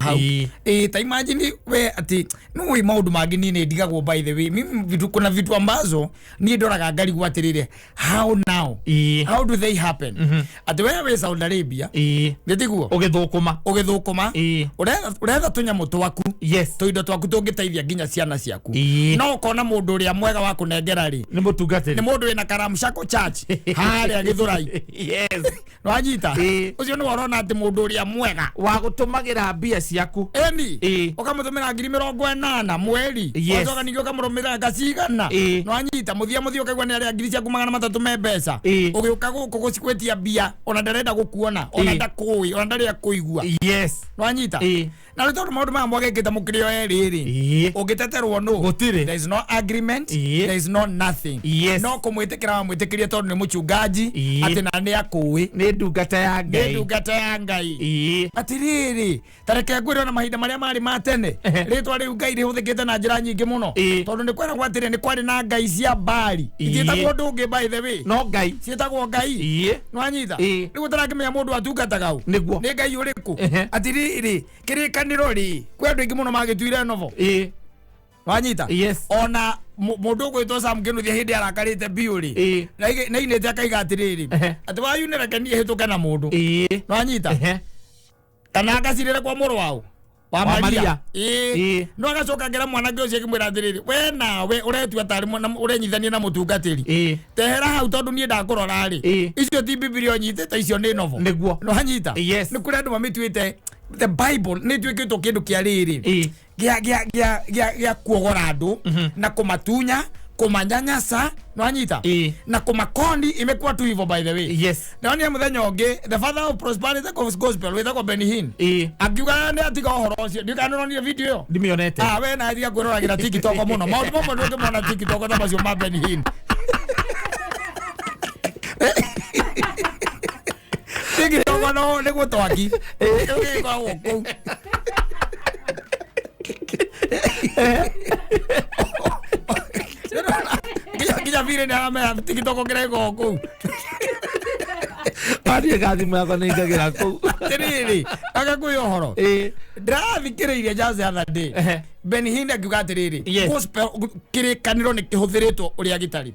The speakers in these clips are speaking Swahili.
hau ta imagine we ati no we maundu mangi ni ndigagwo by the way mimi vitu kuna vitu ambazo ni ndoraga ngari gwatirire how now how do they happen ati we Saudi Arabia nditiguo ugithukuma uretha tunyamu twaku tuindo twaku tungiteithia nginya ciana ciaku no kona mundu uria mwega wa kunengera ri ni mutungatiri ni mundu wina Karamshako church haria Githurai no anyita ucio ni worona ati mundu uria mwega wa gutumagira mbia ciaku eni ukamutumira 80,000 mweri ucoka ningio kamurumira gacigana no anyita muthia ukaigwa ni aria 3,300 me mbeca ugiuka guku gucikwetia mbia ona ndarenda gukuona ona ndakui ona ndaria kuigua no anyita na ruto maundu ma mwageketa mukirio eriri ugiteterwo no gutire there is no agreement there is no nothing no kumwitikira mwitikirie tondu ni muchungaji ati na ni akui ni ndungata ya Ngai atiriri tareke ngwire na mahinda maria mari matene ritwa riu Ngai rihuthikite na njira nyingi muno tondu ni kwera gwatire ni kwari na ngai cia bari ititagwo ndungi by the way no Ngai cietagwo Ngai no anyita riu tarakimenya mundu atungataga ni Ngai uriku atiriri kirikaniro ri kwendu ingi muno magituire novo wanyita ona mundu gwitwo samkinuthia hindi arakarite biuri na inete akaiga atiriri ati wayunira kani hituka na mundu no anyita kana akacirire kwa muru wao wa Maria no agacoka ngera mwana ngio cie kimwira atiriri we nawe uretua tari mwana urenyithania na mutungatiri tehera hau tondu nie ndakurora ri icio ti Biblia nyitete icio ni novo niguo no anyita ni kuri andu mamituite the Bible ni twikitwo kindu kia riri gia kuogora andu na kumatunya kumanyanyasa no anyita na kumakondi imekuwa tu hivyo by the way na ni muthenya ungi the father of prosperity gospel witagwo Benny Hinn akiuga ni atiga uhoro ucio ndikanonio video ndimionete we na athia kwirora TikTok muno maundu mamwe nduke mona TikTok ta macio ma Benny Hinn TikTok no ni gutwaki kwa guku Kija vile ni ame TikTok grego ku. Ari gathi mwako ni ngagira ku. Tiriri akakuyo horo. Ndirathikiriria just the other day. Benny Hinn akiuga atiriri gospel kirikaniro ni kihuthiritwo uria gitari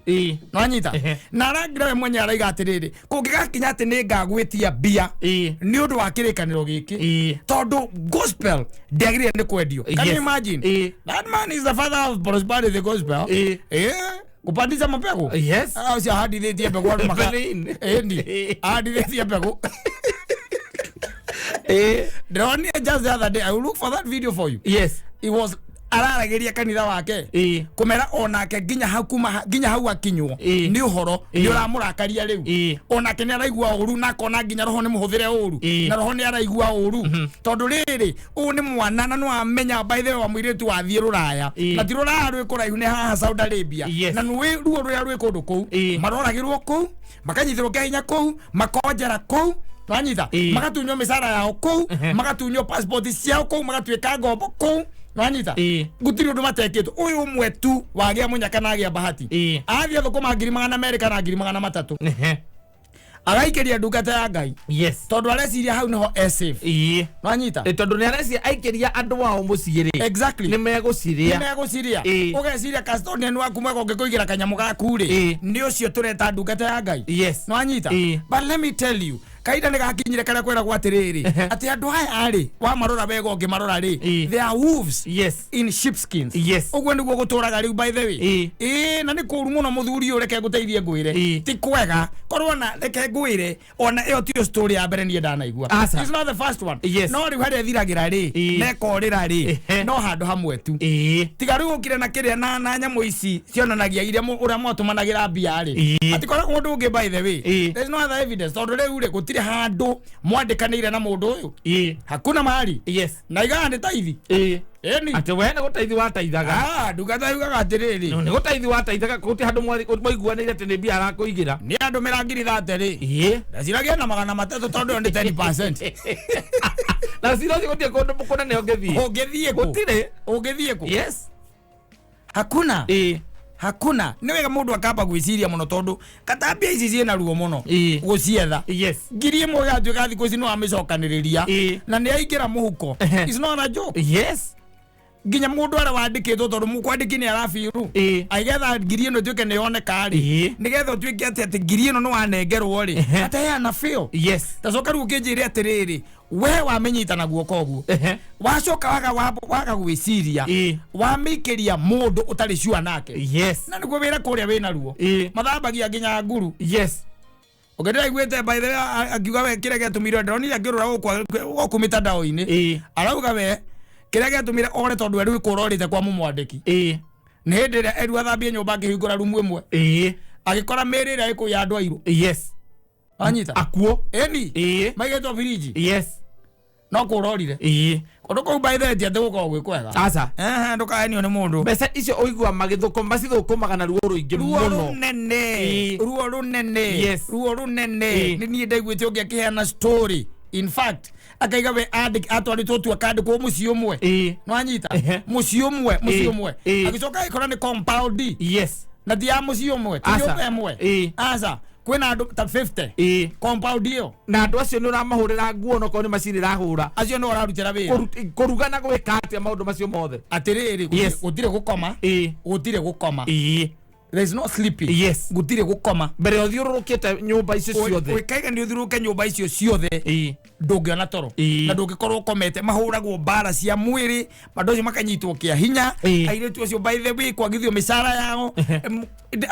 no anyita na arangira we mwenye araiga atiriri kungigakinya ati ni ngagwitia bia ni undu wa kirikaniro giki tondu gospel ndiagire ni kwendio can you imagine that man is the father of prosperity the gospel kupandisha mapego au si hadithi mbegu watu maka ndi hadithi mbegu Drone just the other day I will look for that video for you it was ararageria kanitha wake kumera onake ginya hau akinywo ni uhoro ni uramurakaria riu onake ni araigua uru na kona ginya roho ni muhuthire uru na roho ni araigua uru tondu riri u ni mwana na no amenya by the way wa mwiritu wathie ruraya na ti ruraya rwi kuraihu ni haha Saudi Arabia na nwi ruo ruri rwi kundu ku maroragirwo ku makanyithirwo kihinya ku makonjera ku twanyita magatunyo misara yao ku magatunyo passport ciao ku magatwika ngombo ku Nanyita gutiri undu mateketwo uyu umwe tu wagia munyaka na agia bahati athia thukuma 100,000 America na 300,000 agaikeria ndungata ya Ngai tondu areciria hau niho safe nanyita tondu ni areciria aikeria andu wao muciiri exactly ni meguciria ugeciria custodian waku mwega ungikuigira kanyamu gaku ri ni ucio tureta ndungata ya Ngai nanyita but let me tell you kaida ni gakinyire kare kwera gwatiriri ati andu aya ari wa marora wega ungimarora ri they are wolves in sheepskins ugwe niguo guturaga riu by the way na ni kuru muno muthuri ureke guteithie ngwire ti kwega korwo na reke ngwire ona iyo ti story ya mbere ni ndanaigua it's not the first one no riu hari thiragira ri nekorira ri no handu hamwe tu tiga riu ukire na kiria na nyamu ici cionanagia iria uria mwatumanagira mbia ri ati korwo mundu ungi by the way there is no other evidence tondu riu ri gutire handu mwandikanire na mundu uyu hakuna mahali na igana taithi eni ati we na gutaithi wa taithaga ndungata yugaga atiriri ni gutaithi wa taithaga kuti handu mwaiguanire ati ni mbia arakuigira ni andu mirangiri thateri ndaciragia na 300 tondu ndi 10% na sirathi gutie kundu mukuna ne ungithie gutire ungithie ku hakuna hakuna ni wega mundu akamba gwiciria muno tondu katambia ici ciena ruo muno gucietha ngirie mo ya tuka thiku ici no amicokaniriria na ni aingira muhuko is not a joke ginya mundu ara wandikitwo tondu mukwandiki ni arafiru aigetha ngirie no tuke ne yoneka ri nigetha tuike ati ngirie no no wanengerwo ri ata ya na feel tacoka ru kinjire atiriri we wamenyita na guoko ogu wacoka waga gwiciria wamikiria mundu utari sure nake na niguo wira kuria wina ruo mathambagia ginya nguru ogedera igwete by the way akiuga we kire getumire ndoni akirura guku mitandao-ini arauga we kire getumire ore tondu eru kurorite kwa mumwandiki ni hindi ria eru athambie nyumba ngihingura rumu imwe agikora mirire ikuya andu airu anyita akuo eni maigetwo firiji no kurorire kondu ko by the way ati guko gwikwega asa ndukaenio ni mundu mbeca icio oigua magithukuma macithukuma na ruo ruingi muno ruo runene ni nie ndaiguite ungi akiheana story in fact akaiga we atwaritwo tu akandi ko muci umwe no anyita muci umwe agicoka ikora ni compound na dia muci umwe tiyo emwe asa kwena andu ta 50 compound iyo na andu acio ni uramahurira nguo no ko ni macini rahura acio no ararutira wira kurugana gwika atia maundu macio mothe atiriri gutire gukoma there is no sleeping gutire gukoma mbere othiururukite nyumba icio ciothe wikaiga ni uthiururuke nyumba icio ciothe ndungiona toro na ndungikorwo ukomete mahuragwo bara cia mwiri madozi makanyitwo kia hinya airetu acio by the way kwagithio misara yao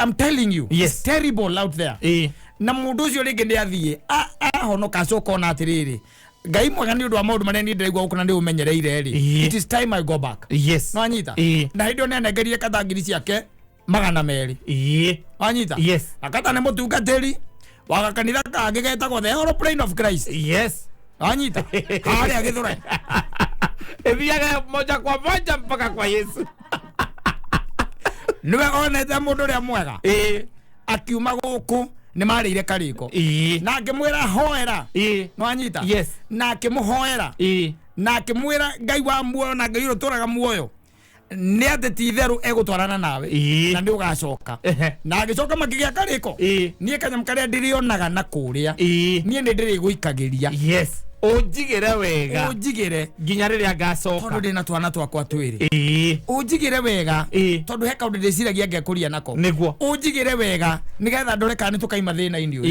I'm telling you it's terrible out there na mundu ucio ringi ndi athie honoka coka ona atiriri ngai mwega ni undu wa maundu maria ni ndirigwa gukuna ndi umenyereire ri it is time I go back no anyita na hindio ne negerie kathangiri ciake 200 anyita akata ne mutungatiri waga kanitha kangi getagwo the Aeroplane of Christ anyita hari agithura ethiaga moja kwa moja mpaka kwa Yesu niwe onete mundu ria mwega akiuma guku ni marire kariko na akimwira hoera no anyita na akimuhoera na akimwira ngai wa muoyo na ngai ruturaga muoyo ni ateti itheru egutwarana nawe na ndi ugacoka na agicoka makigia kariko nie kanyam karia ndirionaga na kuria nie ni ndiri guikagiria unjigire wega unjigire nginya riria ngacoka tondu ndina twana twakwa twiri unjigire wega tondu he kaundu ndiciragia ngekuria nako niguo unjigire wega nigetha ndore kana tukaima thina indio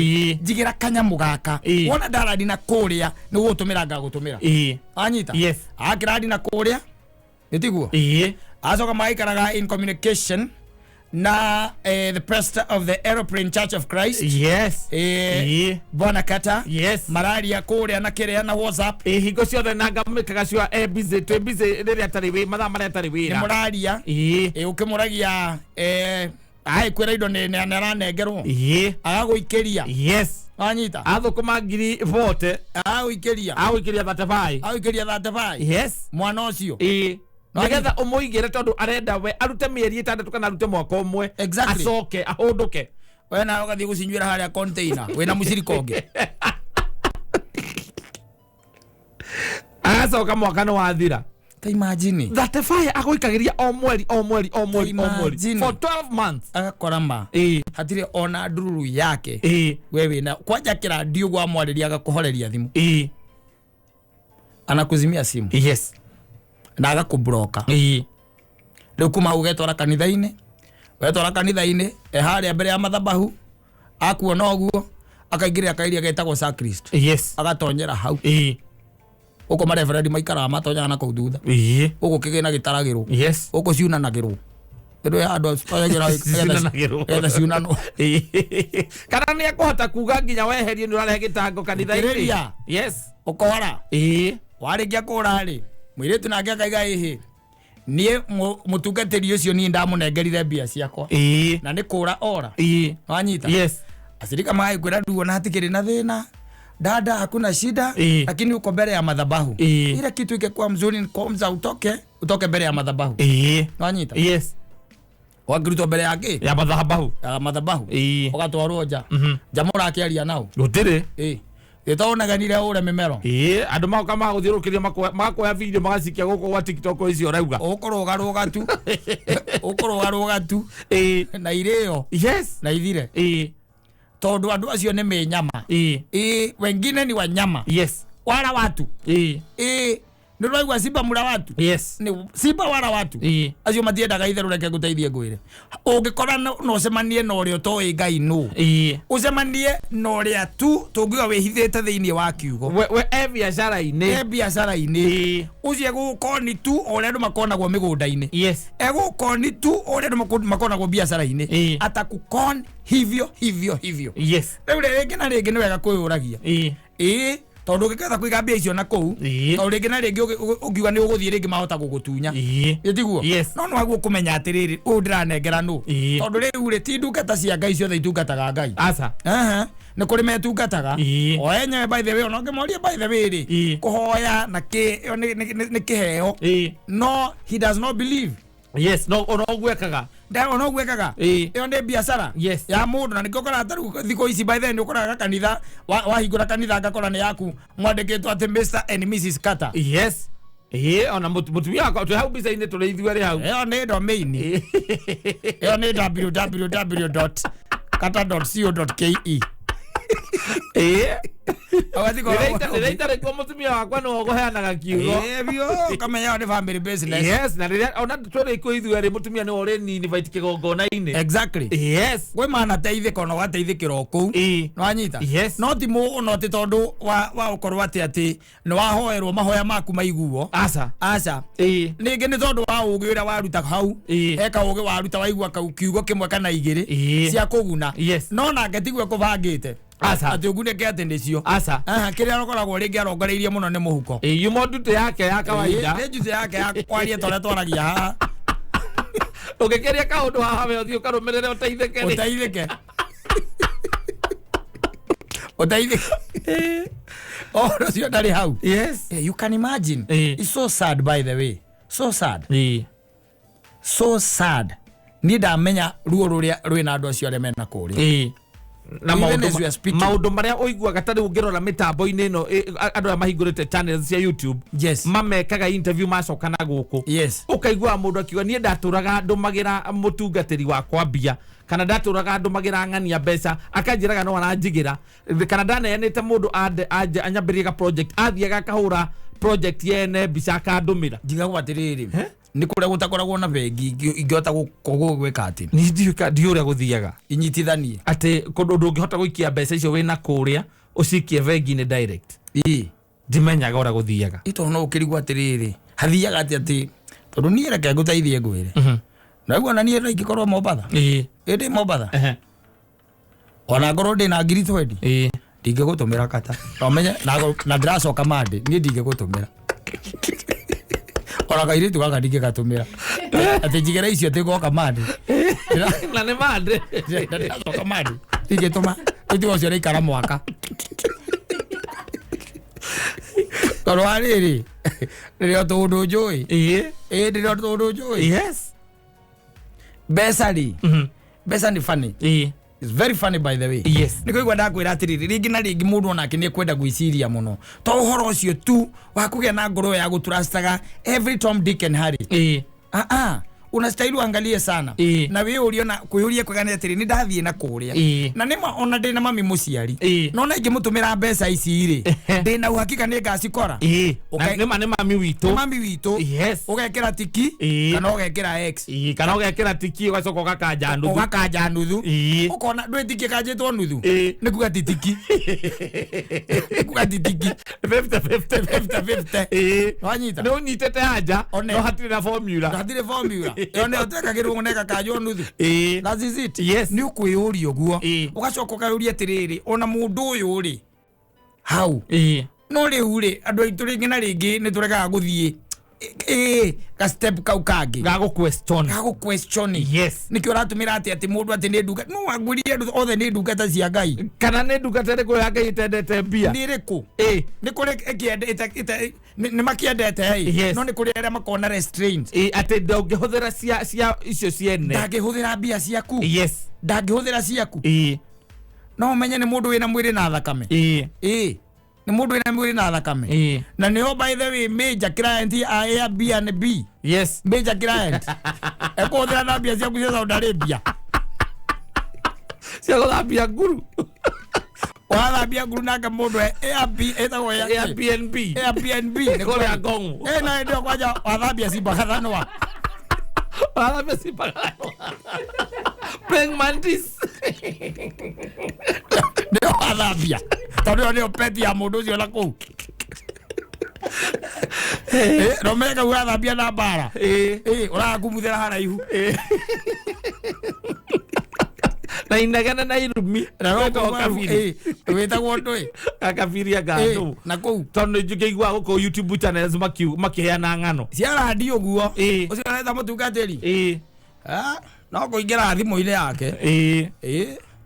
njigira kanyamu gaka wona ndaradi na kuria ni gutumira ngagutumira anyita akiradi na kuria nitiguo asoka maikaraga in communication na the pastor of the Aeroplane Church of Christ Bwana Kata mararia kuria na kiria na WhatsApp hingo ciothe na ngamikaga cio busy riria tari wi mathaa maria tari wira ni muraria ukimuragia kwira indo ni aranengerwo agaguikiria anyita athukuma 40 agaguikiria 35 mwana ucio nigetha umuigire tondu arenda we arute mieri 6 kana arute mwaka umwe acoke ahunduke we na ugathie gucinywira haria container wina mucirikonge agacoka mwaka ni wathira ta imagine 35 agoikagiria o mweri for 12 months agakora ma hatire ona ndururu yake we wina kwanja kiradio gwa mwariria agakuhoreria thimu anakuzimia simu na agakubroka riu kuma ugetwara kanitha-ini wetwara kanitha-ini haria mbere ya mathabahu akuona oguo akaingirira kairia getagwo sacrist agatonyera hau uko mareverend maikara matonyaga na kuu thutha uko kigina gitaragirwo uko ciunanagirwo ndo ya andu etha ciunano kana ni akuhota kuga nginya weherie ni urarehe gitango kanitha-ini ukora warigia kura ri mwiretu nake akaiga ihi nie mutungatiri ucio ni ndamunengerire mbia ciakwa na ni kura ora wanyita asirika mai kwira nduo na hatikiri na thina dada hakuna shida lakini uko mbele ya madhabahu ile kitu ikikuwa mzuri kwanza utoke mbele ya madhabahu wanyita wakiruto mbele yake ya madhabahu ugatwarwo nja jamura akiaria nao gutire itonaganire ure mimero andu mauka maguthiurukiria makoya video magacikia guko gwa TikTok icio rauga ukorogaruga tu na irio na ithire tondu andu acio ni menyama wengine ni wanyama wala watu nirwaigua simba mura watu ni simba wala watu acio matiendaga itherũ reke guteithie ngwire ungikora no cemanie na uria toi ngai no ucemanie na uria tu tungiwa wihithite thiini wa kiugo we biacara-ini ucie gukoni tu uria andu makonagwo migunda-ini egukoni tu uria andu makonagwo biacara-ini atakukon hivyo riu ringi na ringi ni wega kwiyuragia tondu ngiketha kuiga mbia icio na kou tondu ringi na ringi ungiuga ni uguthie ringi mahota gugutunya itiguo no no aguo kumenya atiriri u ndiranengera nu tondu riu ri ti ndungata cia ngai ciothe itungataga ngai ni kuri metungataga o enyewe by the way ona ngemoria by the way ri kuhoya na ni kiheo no he does not believe no ono gwekaga no gwekaga iyo ni biacara ya mundu na nikokora taru thiko ici by the way ukora kanitha wahingura kanitha ngakora ni yaku mwandikitwo ati Mr and Mrs Carter ona mutumia wako tu hau biza ine tureithua hau iyo ni domain iyo ni www.carter.co.ke Nĩraita rĩkwo mũtumia wakwa nĩ ũgũheanaga kiugo biũ kamenya nĩ family business na rĩrĩa ona tũrĩkwo ithuĩ rĩ mũtumia nĩ ũrĩ invite kĩgongona-inĩ gwĩ mana teithĩka ona ũgateithĩkĩra o kũu nĩ wanyita no ti mũno atĩ tondũ wa ũkorwo atĩ nĩ wahoerwo mahoya maku maiguo aca ningĩ nĩ tondũ wa ũgĩ ũrĩa waruta hau eka ũgĩ waruta waigua kiugo kĩmwe kana igĩrĩ cia kũguna no nake tiguo kũbangĩte ati ugune ke atendecio kire arokoragwo ringi arongoreirie muno ni muhuko yumo ndute yake ya kawaida ni ndute yake ya kwaria tore twaragia haha ugekeria kaundu haha we uthio karumirire uteithike no cio ndari hau you can imagine it's so sad by the way so sad ni ndamenya ruo ruria rwina andu acio arĩa mena kũrĩa na maundu maria uiguaga tari ungirora mitambo-ini ino andu mahingurite channels cia YouTube mamekaga interview macokana guku ukaigua mundu akiuga nie ndaturaga ndumagira mutungatiri wakwa mbia kana ndaturaga ndumagira ng'ania mbeca akanjiraga no aranjigira kana ndaneanite mundu anyambiriga project athiaga kahura project yene mbica akandumira ndigagwa atiriri ni kuria gutakoragwo na bengi ingihota gwika ati ni ndiuria guthiaga inyitithanie ati kundu ndungihota guikia mbeca icio wina kuria ucikie bengi-ini direct ndimenyaga uria guthiaga ito no ukirigwa atiriri hathiaga ati tondu ni reke nguteithie ngwire naguo na ni ingĩkorwo Mombatha ndi Mombatha ona ngorwo ndi na ngiri 20 ndingĩgũtũmĩra kata nomenye na ndĩracoka mande niĩ ndingĩgũtũmĩra ona kairitu gaka ndingĩgatũmĩra atĩ njigĩra icio atĩ goka mande na nĩ mande ndĩracoka mande ndingĩtũma itigo cio rĩikara mwaka tondũ wa rĩrĩ rĩrĩa tũndũ njũĩ rĩrĩa tũndũ njũĩ mbeca nĩ funny it's very funny by the way nikuigua ndakwira atiriri ringi na ringi mundu onake ni kwenda gwiciria muno to uhoro ucio tu wa kugia na ngoro ya guturastaga every Tom Dick and Harry unastahili angalie sana na wewe uliona kuyuria kwagana atiri ni ndathie na kuria na nima ona ndina mami muciari no na ingimutumira mbeca ici ri ndina uhakika ni ngacikora nima ni mami witu ugekira tiki kana ugekira x kana ugekira tiki ugacoka ukakanja nuthu ukona ndwe tiki kanjitwo nuthu ni kuga titiki 50 wanyita no nyitete anja no hatire na formula yone utekagirwo nguneka kajo nuthu that is it ni ukwiyuria guo ugacoka ukayuria atiriri ona mundu uyu ri hau no riu ri andu aitu ringi na ringi ni turekaga guthie ka step kau kangi gago question nikio ratumira ati mundu ati ni nduga no agwirie andu othe ni nduga ta cia ngai kana ni nduga tere ko ya ngai itendete mbia ni riku ni kuri ekiende ni makiendete no ni kuri aria makona restraint ati ndungihũthĩra cia icio ciene ndangihũthĩra mbia ciaku ndangihũthĩra ciaku no menye ni mundu wina mwiri na thakame ni mundu ina mwiri na thakame na ni by the way major client ya Airbnb yes major client eko thira na bia cia kucia Saudi Arabia cia kuthambia nguru wathambia nguru nake mundu Airbnb ni kuria ngongu na ndio kwaja wathambia Simbagathanoa wathambia Simbagathanoa praying mantis ndio wathambia tondu ndio peti ya mundu ucio la kuu Romega wathambia na bara urakumuthira haraihu na inagana na irumi na roko kafiri wetagwo ndui akafiria gando na kou tondu njigwa guko YouTube channels makiheana ng'ano cia radio guo ucio areta mutungatiri no kuingira thimu-ini yake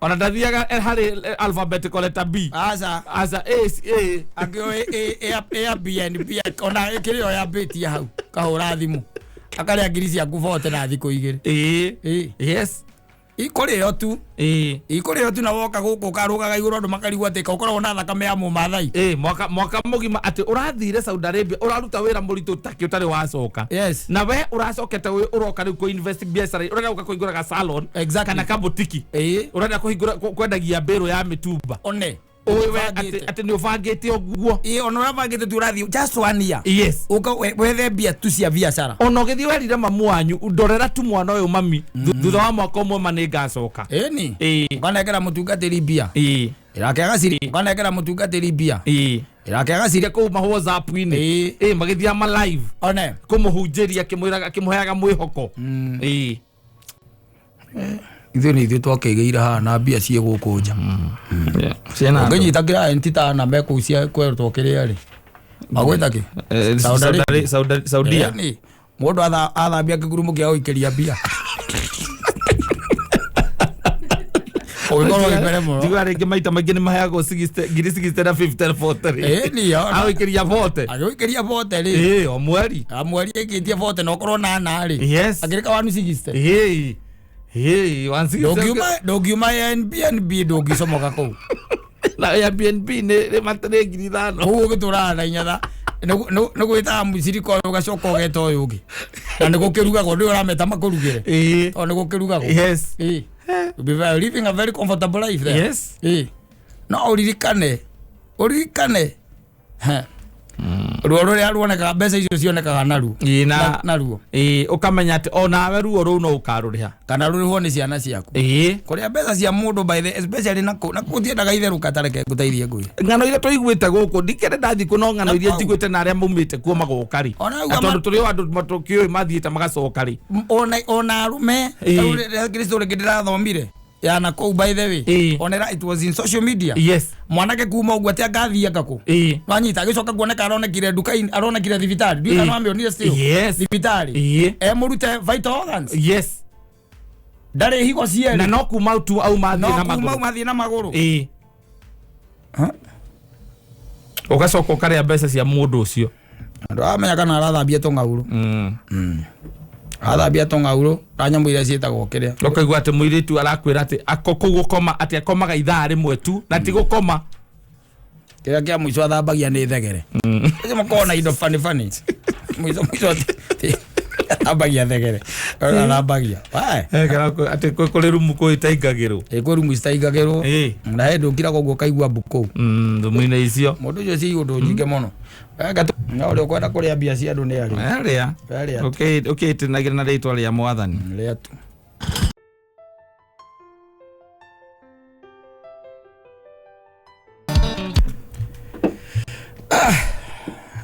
ona ndathiaga hari alphabetical letter B asa akio Airbnb ona ikirio ya beti hau kahura thimu akaria ngirisi akuvote na thiku igiri yes ikurio tu na woka guku karugaga iguru andu makarigwa ati ukoragwo na thakame ya mumathai mwaka mugima ati urathire Saudi Arabia uraruta wira muritu taki utari wacoka yes na we uracokete uroka riu ko invest biashara urenda uka kuigura ga salon kana ka boutique urenda kuhingura kwendagia mbero ya mitumba one owe ati ni uvangite oguo ona uravangite tu urathi just one year yes uka wethe bia tu cia biashara ona ugithi werire mamu wanyu ndorera tu mwana uyu mami thutha wa mwaka umwe maningacoka ni ukanengera mutungatiri bia irakega ciri ukanengera mutungatiri bia irakega ciri ku ma WhatsApp-ini magithia ma live one kumuhunjiria kimuheaga mwihoko ithu ni ithu twakigeira haha na mbia cie guku nja nginyita client ta na meku cia kwerutwo kiria ri magwita ki Saudia mundu athambia kigurumu kia uikeria mbia oigoro ibere muno digwa ringi maita maingi ni maheagwo 60 na 50 40 ni awikiria 40 awikiria 40 ri o mweri ikitie 40 no korwo na na ri yes agirika wanu 60 wansi dogiuma Airbnb dogicomoka kou na Airbnb ni matare ngiri thano kou gitura na inyatha no gwita musiriko ugacoka ugeta uyu ungi na ni gukirugago ndi urameta makurugire o ni gukirugago yes be living a very comfortable life there yes no uririkane ruo ria ruonekaga mbeca icio cionekaga naruo naruo ukamenya ati onawe ruo ruu no ukaruriha kana rurihwo ni ciana ciaku kuria mbeca cia mundu by the especially na kutiendaga itheruka tareke nguteithie ngui ng'ano iria tuiguite guku ndikere ndathi kuno ng'ano iria njiguite na aria maumite kuo magokari tondu turi andu matukioi mathiite magacokari ona arume Kristo ngindirathomire yana kou by the way onera it was in social media yes mwanake kuma ugwa tia gathiaga ku no anyita agicoka kuoneka aronekire nduka-ini aronekire thibitari ndio kana amionire still yes thibitari murute vital organs yes ndare higo ciere na no kuma tu au mathie na maguru ugacoka ukaria mbeca cia mundu ucio ndo amenya kana arathambia tong'auru athambia tong'auru na nyamu iria cietagwo kiria ukaigua ati muiritu arakwira ati akoko gukoma ati akomaga ithaa rimwe tu na ti gukoma kiria kia mwico athambagia ni thegere ati makona indo funny mwico athambagia thegere athambagia ati kuri rumu kuitaingagirwo kuri rumu itaingagirwo na he ndukira koguo kaigua mbuku thumu-ini icio mundu ucio ci undu nyinge muno na uri ukwenda kuria mbia cia andu ni aria ukitinagira na ritwa ria mwathani ria tu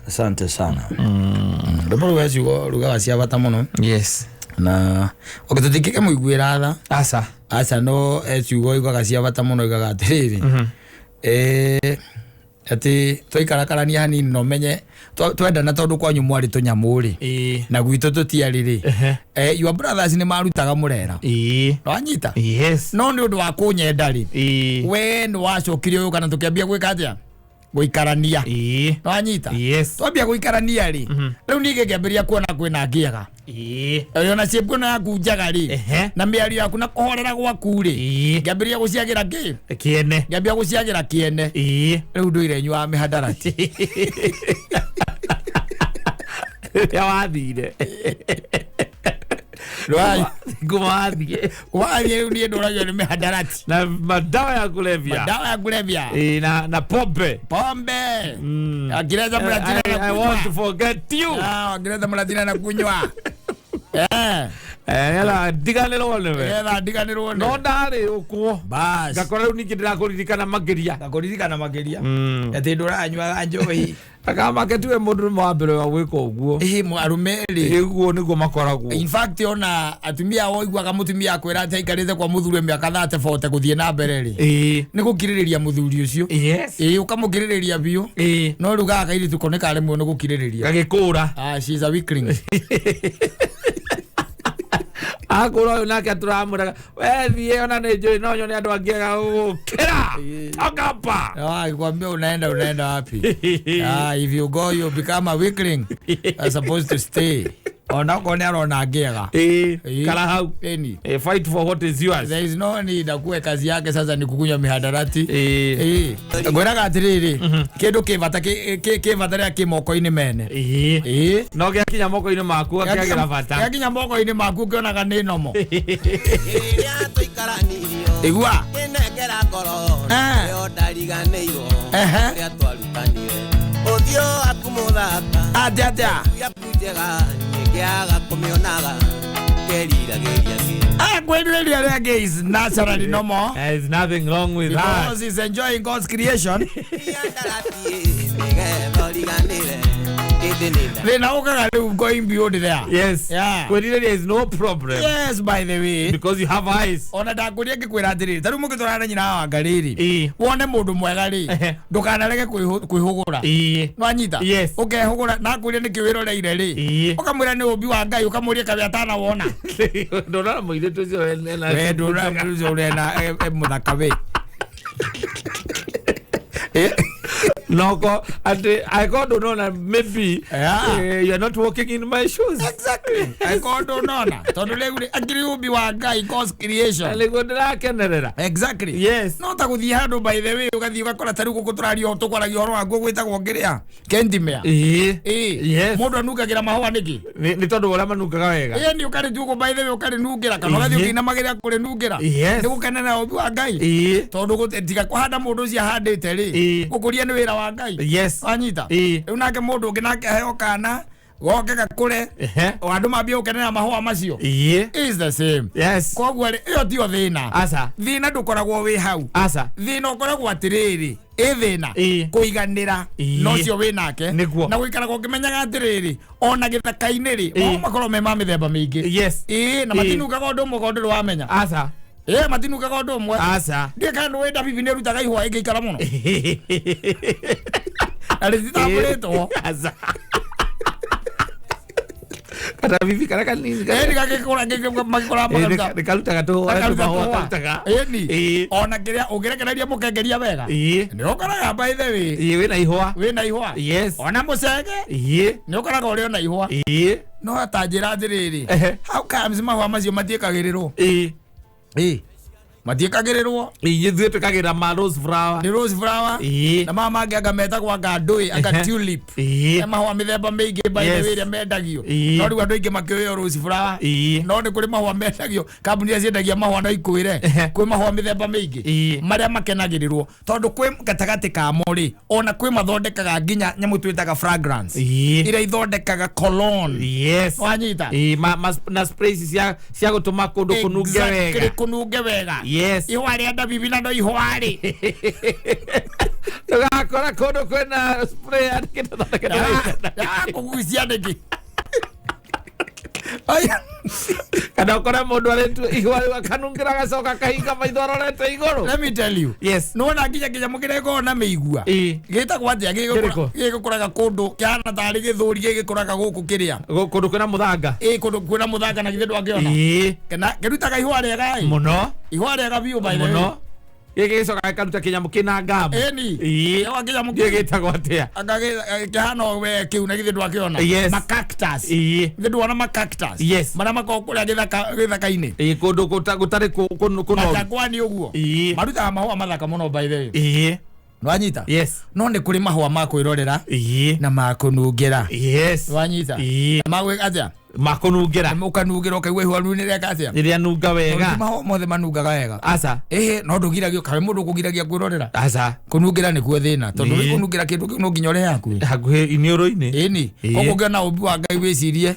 asante sana ndoboro wezi go rugaga cia bata muno yes na okitutikike muiguira tha asa no esugo igaga cia bata muno igaga atiriri ati toikarakarania hanini no menye twendana tondu kwanyu mwari tunyamuri na gwitu tutiariri your brothers ni marutaga murera no anyita yes no ni undu wa kunyenda ri we ni wacokire uyu kana tukiambia gwika atia guikarania no anyita yes twambia guikarania ri riu ni ngiambiria kuona kwina ngiaga Ona ciebwo na kunjaga ri na miario yaku na kuhorera gwaku ri ngambiria guciagira kiene ngambia guciagira kiene riu nduire nywa mihadarati ya wathire Right. Kumathie ni ndoragio ni mihadarati na madawa ya kulevya na pombe Akireza mlatina na kunywa. I want to forget you. Akireza mlatina na kunywa. Yala diganiro wone we. No ndari ukuo. Bas. Gakora nikidira kuririkana mageria. Ati ndoranywa anjohi. Akama ketwe mundu wa mbere wa gwika uguo. Arumeri. Iguo niguo makoragwo. In fact ona atumia oigwaga mutumia akwira ati aikarite kwa muthuri miaka 34 guthie na mbere ri. Ni gukiririria muthuri ucio. Yes. Ukamukiririria biu. No ruga akairi tukoneka rimwe no gukiririria. Gagikura. She is a weakling. Akoro nake turamuraga we thie ona ne njoi no nyone andu angiega ukira tokapa kwambia unaenda wapi? If you go you become a weakling. You're supposed to stay. Ona kone arona angiega kala hau fight for what is yours. There is no need akue kazi yake sasa ni kukunywa mihadarati. Ngoraga atiriri kindu kivata ria kimoko-ini mene no giakinya moko-ini maku akiagira bata giakinya moko-ini maku ukionaga ni nomo igua inengera ngoro yo ndariganirwo ria twarutanire uthio akumuthaka atia yakujega ngiaga kumionaga Kwendeleria is naturally no more. There's nothing wrong with that. Because he's enjoying God's creation. Going beyond there. Yes. Yeah. Kwendeleria is no problem. Yes, by the way. Because you have eyes. Ona ndakuria ngikwira atiriri taru mugitorana nyina wa ngariri wone mundu mwega ri ndukanarege kwihugura nwanyita ukehugura nakuria nikiwiroreire ri ukamwira ni ubi wa Ngai ukamuria kabe atana wona ndona muire tucio we ndona tucio rena muthaka we Noko, and I got to know that maybe you're not walking in my shoes. Exactly. I got to know that. Todule agri ubi wa Ngai God's creation. Exactly. Yes. No takuthi hando by the way ugathi ugakora tari gukutrario tukwaragia horo wangu gwitagwo ngiria kendimea. Yes. Mundu anukagira mahua niki. Ni tondu wala manukaga wega. Ni ukari tuko by the way ukari nugira kana ugathi ukinamagira kuri nugira. Ni gukenera ubi wa Ngai. Tondu gutika kuhanda mundu cia handite ri. Gukuria ni wira wa Ngai. Yes. Anyita. Unake mundu nginake heo kana goke gakure andu mambia ukenera mahua macio is the same. Yes. Kogwo iyo tio thina. Asa. Thina ndukoragwo wi hau. Asa. Thina ukoragwo atiriri thina kuiganira no cio wi nake na guikaraga ukimenyaga atiriri ona githaka-ini ri makorwo me ma mithemba mingi. Yes. Na matinukaga undu umwe kondu wamenya. Asa. Matinukaga undu umwe. Asa. Ndi kandu wenda bibi ni rutaga ihwa ingikara muno. Alizitabuleto. Asa. Kata bibi kana kanini gakikura magikora magika nikalutaga tu kalutaga ona kiria ugirekereria mukengeria wega ni ukaraga by the way wina ihwa yes ona mucege ni ukaraga uri ona ihwa no atanjira athiriri how comes mahwa macio matiekagirirwo matiekagirirwo ithuĩ twĩkagĩra ma rose flower ni rose flower na mama mangĩ anga metagwo anga ndũĩ anga tulip mahũa mĩthemba mĩingĩ by the way ĩrĩa mendagio no rĩu andũ aingĩ makĩũĩ rose flower no nĩ kũrĩ mahũa mendagio kambuni iria ciendagia mahũa no ikwĩre kwĩ mahũa mĩthemba mĩingĩ marĩa makenagĩrĩrwo tondũ kwĩ gatagatĩ kamo rĩ ona kwĩ mathondekaga nginya nyamũ twĩtaga fragrance iria ithondekaga cologne wanyita na sprays cia gũtũma kũndũ kũnunge wega yes ihwa rĩa nda bibi na ndo ihwa rĩ tũgakora kũndũ kwĩna spray kũgucia nĩkĩ kana ukore mundu aretu ihwa rĩu akanungira gacoka kahinga maitho arorete igũrũ. Let me tell you. Yes. Nona nginya mũkĩreko na mĩigua gĩtagwo atĩa gĩgũkũraga kũndũ kĩhana tarĩ gĩthũri gĩgĩkũraga gũkũ kĩrĩa kũndũ kwĩna mũthanga kũndũ kwĩna mũthanga na githĩ ndwangĩona kana kĩrutaga ihwa rĩega mũno ihwa rĩega biũ by the way gege soka karuta kinyamu kina ngamu eni wa kinyamu gege tagwatia agage kihano we kiuna githe ndwakiona macactus ndu wana macactus mara makokura githaka-ini kundu gutari kuno matagwani uguo maruta mahua mathaka muno by the way nwanyita no ni kuri mahua ma kwirorera na ma kunungira nwanyita magwe atia makunungira mukanungira ukaigwa ihwaru ni reka atia iria nunga wega mahua mothe manungaga wega aca no ndugiragio kawe mundu kugiragia kwirorera aca kunungira ni kuo thina tondu ri kunungira kindu no nginya ore hakuhi inioro-ini eni koguo na ubi wa Ngai wicirie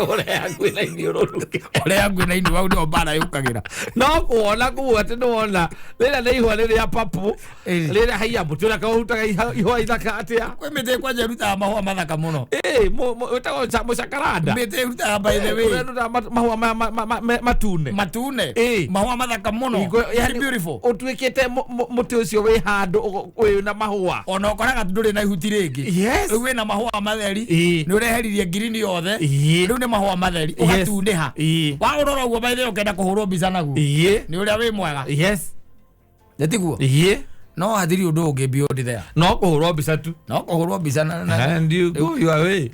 ore hakuhi na inioro-ruke ore hakuhi na inioro ndio bara yukagira no kuona kuo ati ndona rira ni ihwa riria papu rira haiya mutira ka utaga ihwa ithaka atia kwe mite kwa jeruta mahua mathaka muno utago mucakaranda mite ruta by the way ruta mahua matune mahua mathaka muno yani beautiful utwikite muti ucio wi handu wi na mahua ona ukoraga nduri na ihuti ringi wi na mahua matheri ni ureheririe green yothe riu ni mahua matheri ugatundiha wa urora uguo by the way ukenda kuhurwo mbica naguo ni uria wi mwega netiguo no hathiri undu ungi beyond there no kuhurwo mbica tu no kuhurwo mbica na and you go your way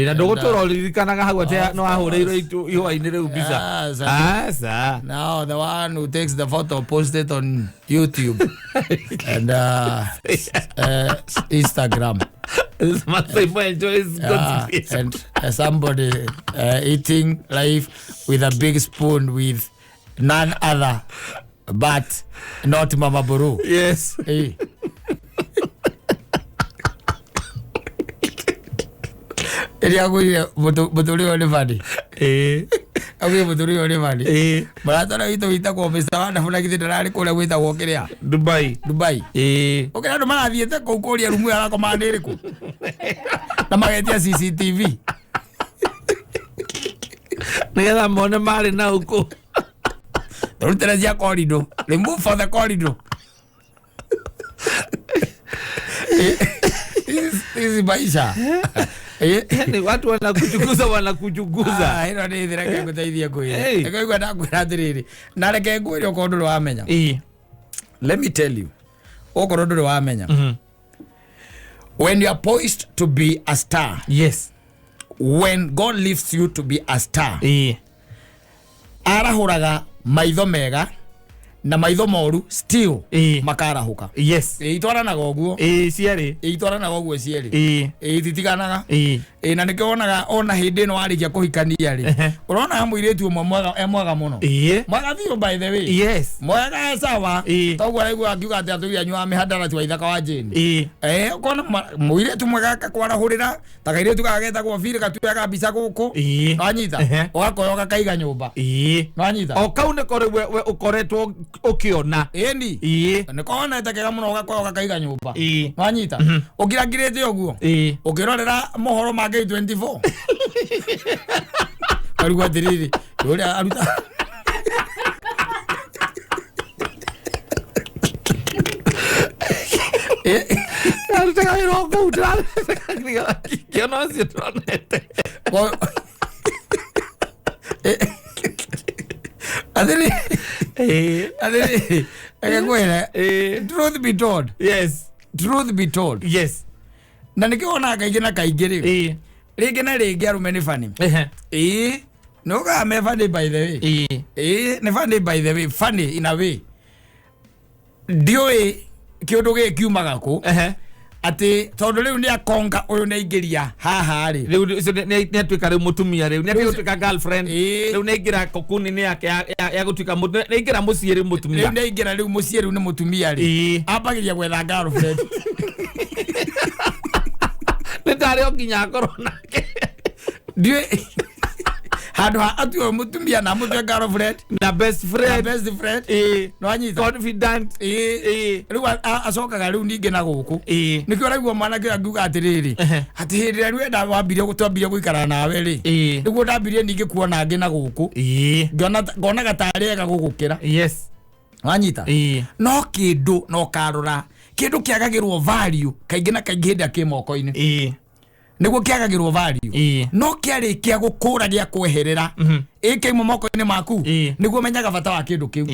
na ndugutura uririkanaga hau ati no ahuriirwo ihwa-ini riu mbica asa now the one who takes the photo post it on YouTube and Instagram and somebody eating life with a big spoon with none other but not Mama Buru. Eri agwire muturi ole fadi agwire muturi ole fadi marata na ito ita ko pesa wana funa kithi ndarari kule gwita gwokiria Dubai okera ndo marathiete kou kuria rumu ya ko mandiriku na magetia CCTV nigetha mone mari na uko ruterezia corridor remove for the corridor hizi maisha yani watu wanakuchuguza hilo ni thira ke gutaithia kwira ekaigwa ndakwira atiriri na reke ngwire ko ndu wamenya let me tell you okorwo ndu wamenya when you are poised to be a star when God lifts you to be a star arahuraga maitho mega na maitho moru still makarahuka itwaranaga uguo cieri itwaranaga uguo cieri titiganaga na nikionaga ona hindi no arikia kuhikania ri urona muiretu mwega muno mwega thio by the way mwega sawa toguo raigua akiuga ati aturia nywa mihadara tu ithaka wa jeni ukona muiretu mwega akakwarahurira takairetu kageta kwa fili katuyaga mbica guku wanyita ugakoyoga kaiga nyumba wanyita o kaune kore we ukoretwo ukiona eni nikona itakega muno ugakoyoga kaiga nyumba wanyita ukirangirite uguo ukirorera mohoro mage 24 arugwa diriri uria aruta arutega wira kuu kĩona cio tũronete athiri akakwĩra truth be told truth be told na nikiona kaingĩ na kaingĩ rĩ rĩngĩ na rĩngĩ arume nĩ funny no ga me funny by the way nĩ funny by the way funny in a way ndiũĩ kĩũndũ gĩkiumaga kũ ati tondu riu ni akonga uyu ni ingiria haha ri riu ni atuika riu mutumia riu ni atuika girlfriend riu ni ingira kokuni ni yake ya gutuika ni ingira muciĩ riu mutumia riu ni ingira riu muciĩ riu ni mutumia ri ambagiria gwetha girlfriend ni tari okinya korona ndiũĩ handu ha atuo mutumia na mutwe girlfriend na best friend no anyita confident riu acokaga riu ningi na guku nikio raigua mwana kira nguga atiriri ati hindi riu enda wambirie gutwambirie guikara nawe ri niguo ndambirie ningi kuona ngi na guku ngona gatariega gugukira wanyita no kindu no karora kindu kiagagirwo value kaingi na kaingi hindi akimoko-ini niguo kiagagirwo value no kiarikia gukura gia kweherera ikimo moko-ini maku niguo menyaga bata wa kindu kiu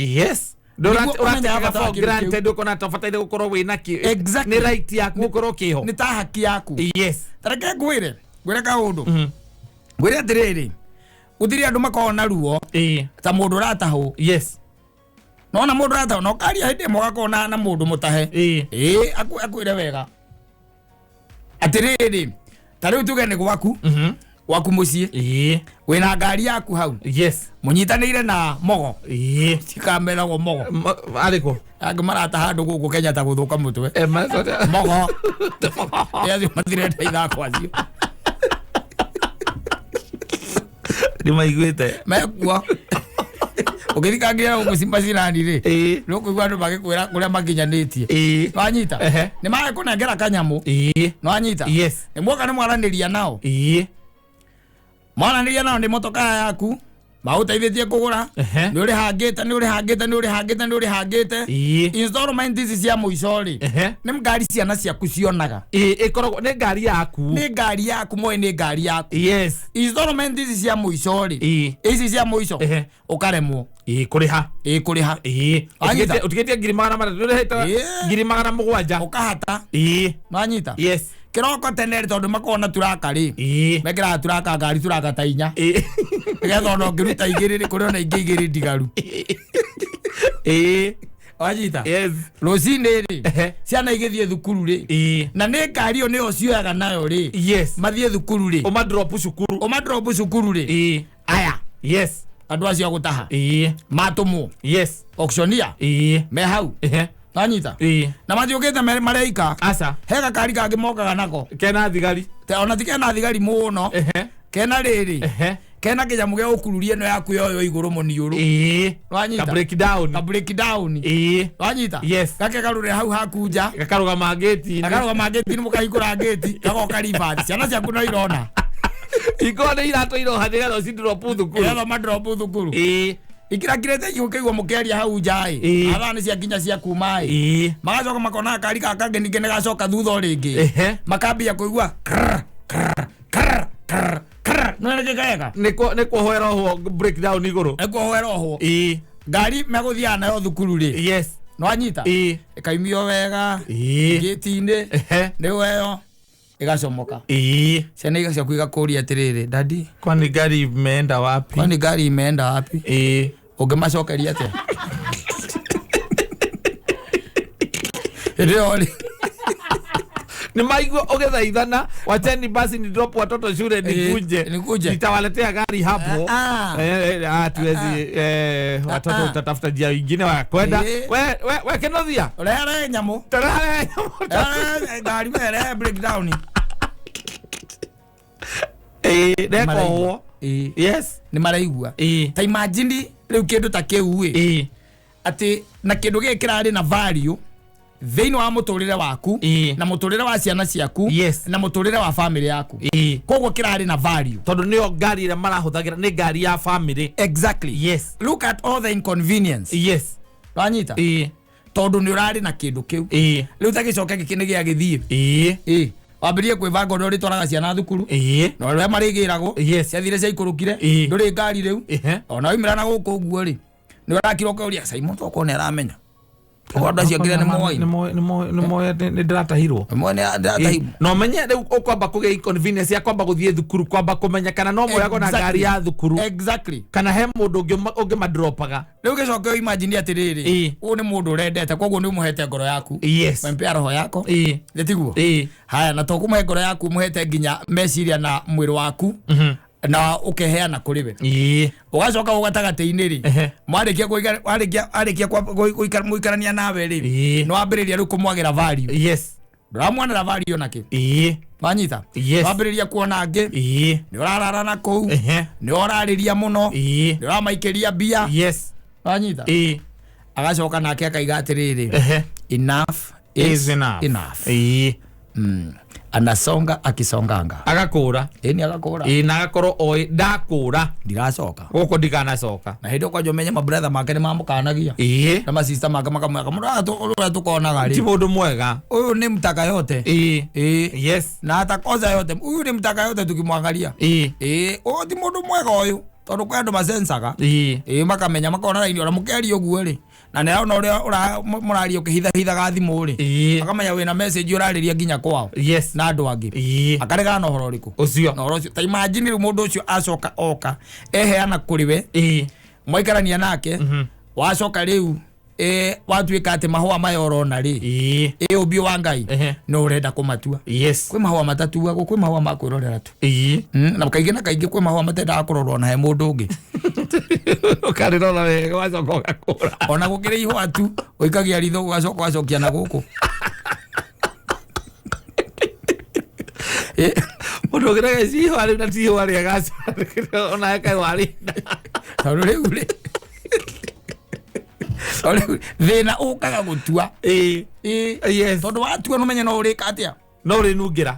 Urate for granted ukona tofataire gukorwo wina ki ni right yaku gukorwo kiho ni ta haki yaku. Yes. Tareke gwire kaundu gwire atiriri uthiri andu makona ruo ta mundu ratahu. Yes. Nona mundu ratahu no karia hinde mogakona na mundu mutahe akwire wega atiriri tariu tuge ni gwaku waku mucie wina ngari yaku hau. Yes. Munyitanire na mogo tikamera go mogo ariko agmarata handu guku Kenya ta guthuka mutwe mogo yazi matire ndaitha kwacio ni maiguite mekwa ukithikagira umusimba cirani ri no kuigwa andu magikwira kuria makinyanitie no anyita ni mae kunengera kanyamu no anyita ni mwoka ni mwaraniria nao mwaraniria nao ni motoka yaku mauteithĩtie kugura ni uri hangite installment ici cia muico ri ni ngari ciana ciaku cionaga ikoragwo ni ngari yaku moe ni ngari yaku. Yes. Installment ici cia muico ri ici cia muico ukaremwo kuriha utigetie ngiri magana matatũ urehete ngiri magana mũgwanja ukahata manyita. Yes. Kiroko tenere tondu makona turaka ri mekira turaka ngari turaka ta inya getho no ngiruta igiri ri kuri ona ingi igiri ndigaru wajita. Yes. Rocine ri ciana igithie thukuru ri na ni ngari yo niyo cioyaga nayo ri. Yes. Mathie thukuru ri uma drop cukuru ri aya. Yes. Andu acio gutaha matumu. Yes. Auctioneer me hau anyita na mathiukite mareika asa hega kari kangi mokaga nako kena thigari te ona tikena thigari muno kena riri kena kinyamu gia ukururie no yaku yoyo iguru muniuru wanyita ka break down wanyita. Yes. Gake karure hau hakunja gakaruga mageti ni mukahingura gate kako karibati ciana ciaku no irona ikone irato irohanira no sidropu thukuru ero madropu thukuru ikira kirete yukigwa mukeria hau njai athani cia kinya cia kumai magacoka makona kari kaka ningĩ nĩ gacoka thutha ringi makambia kuigua no nĩ kega nĩ kuhoera ho breakdown iguru nĩ kuhoera ho ngari meguthia nayo thukuru ri. Yes. No anyita ikaimio wega gate-inĩ nĩ weyo igacomoka ciana igacoka igakuria atiriri dadi kwani gari imeenda wapi ungimacokeria atia ndio ni maigwa ugethaithana wacheni basi ni drop watoto shule nikuje nitawaletea gari hapo tuwezi watoto utatafuta njia nyingine wa kwenda we Kenothia rere nyamu gari mere breakdown deko. Yes. Ni maraigua ta imagine riu kindu ta kiu ati na kindu gikirari na value theini wa muturire waku na muturire wa ciana ciaku na muturire wa family yaku koguo kirari na value tondu niyo ngari ira marahuthagira ni ngari ya family. Exactly. Yes. Look at all the inconvenience. Yes. Wanyita tondu ni urari na kindu kiu riu tagicoke gikini gia githie wambirie kwivanga ndori twaraga ciana thukuru no ria marigiragwo ciathire cia ikurukire nduri ngari riu ona imira na guku guo ri ni urakiroka uria Simon toko ne aramenya Wada ciakire ni moyo ni ndatahirwo no menye riu ukwamba kuge inconvenience ya kwamba guthie thukuru kwamba kumenya kana no moyo yako na ngari ya thukuru kana he mundu ungi madropaga riu gicoke imagine atiriri u ni mundu urendete koguo ni umuhete ngoro yaku mpe roho yako getiguo haya na tokumuhe ngoro yaku muhete nginya meciria na mwiri waku na ukeheana kuriwe ugacoka ugatagati-ini ri mwarikia guikarania nawe ri no ambiriria ru kumwagira value ndramwanira value naki manyita wambiriria kuona ngi ni urarara na kou ni urariria muno ni uramaikiria bia manyita agacoka nake akaiga atiriri enough is enough anasonga akisonganga agakura ni agakura na agakorwo oi ndakura ndiracoka guko ndikanacoka na hindo kwa jomenya mabrother make ni mamukanagia na ma sister make makamweka mura tukonaga ri ti mundu mwega uyu ni mtaka yote yes na atakoza yote uyu ni mtaka yote tukimwangalia uyu ti mundu mwega uyu tondu kwa andu masensaga makamenya makona raini ora mukeri oguo ri na ne ona ora murari ukihitha thimu ri akamenya wina message urariria nginya kwao na andu angi akarega na horo riku ucio na horo ucio ta imagine ru mundu ucio acoka oka eheana kuriwe mwaikarania nake wacoka riu watuika ati mahua mayorona ri ubio wa Ngai no urenda kumatua kwi mahua matatuagwo kwi mahua makwirorera tu na kaingi kwi mahua matenda kurorwo na he mundu ungi ukarirora wega wacoka ugakura ona gukire ihua tu uikagia ritho ugacoka wacokia na guku mundu ugire ciho ari na ciho ari agaca ona kai wari tondu riu ri thina ukaga gutua yes tondu watua no menye no urika atia no ri nungira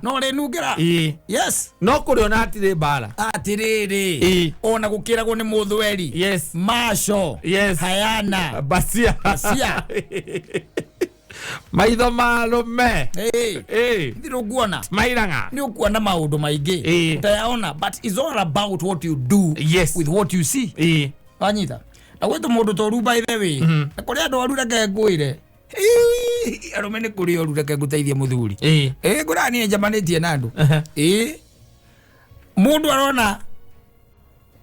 yes no kuri ona atire bara atiriri ona gukiragwo ni muthweri yes masho yes hayana basia maitho marume ndiruguona mairanga ni ukuona maundu maingi utayaona but it's all about what you do with what you see anyita agweto mundu toru by the way na kuri andu arura ke nguire arumene kuri orura ke nguteithia muthuri ngurani njamanitie na andu mundu arona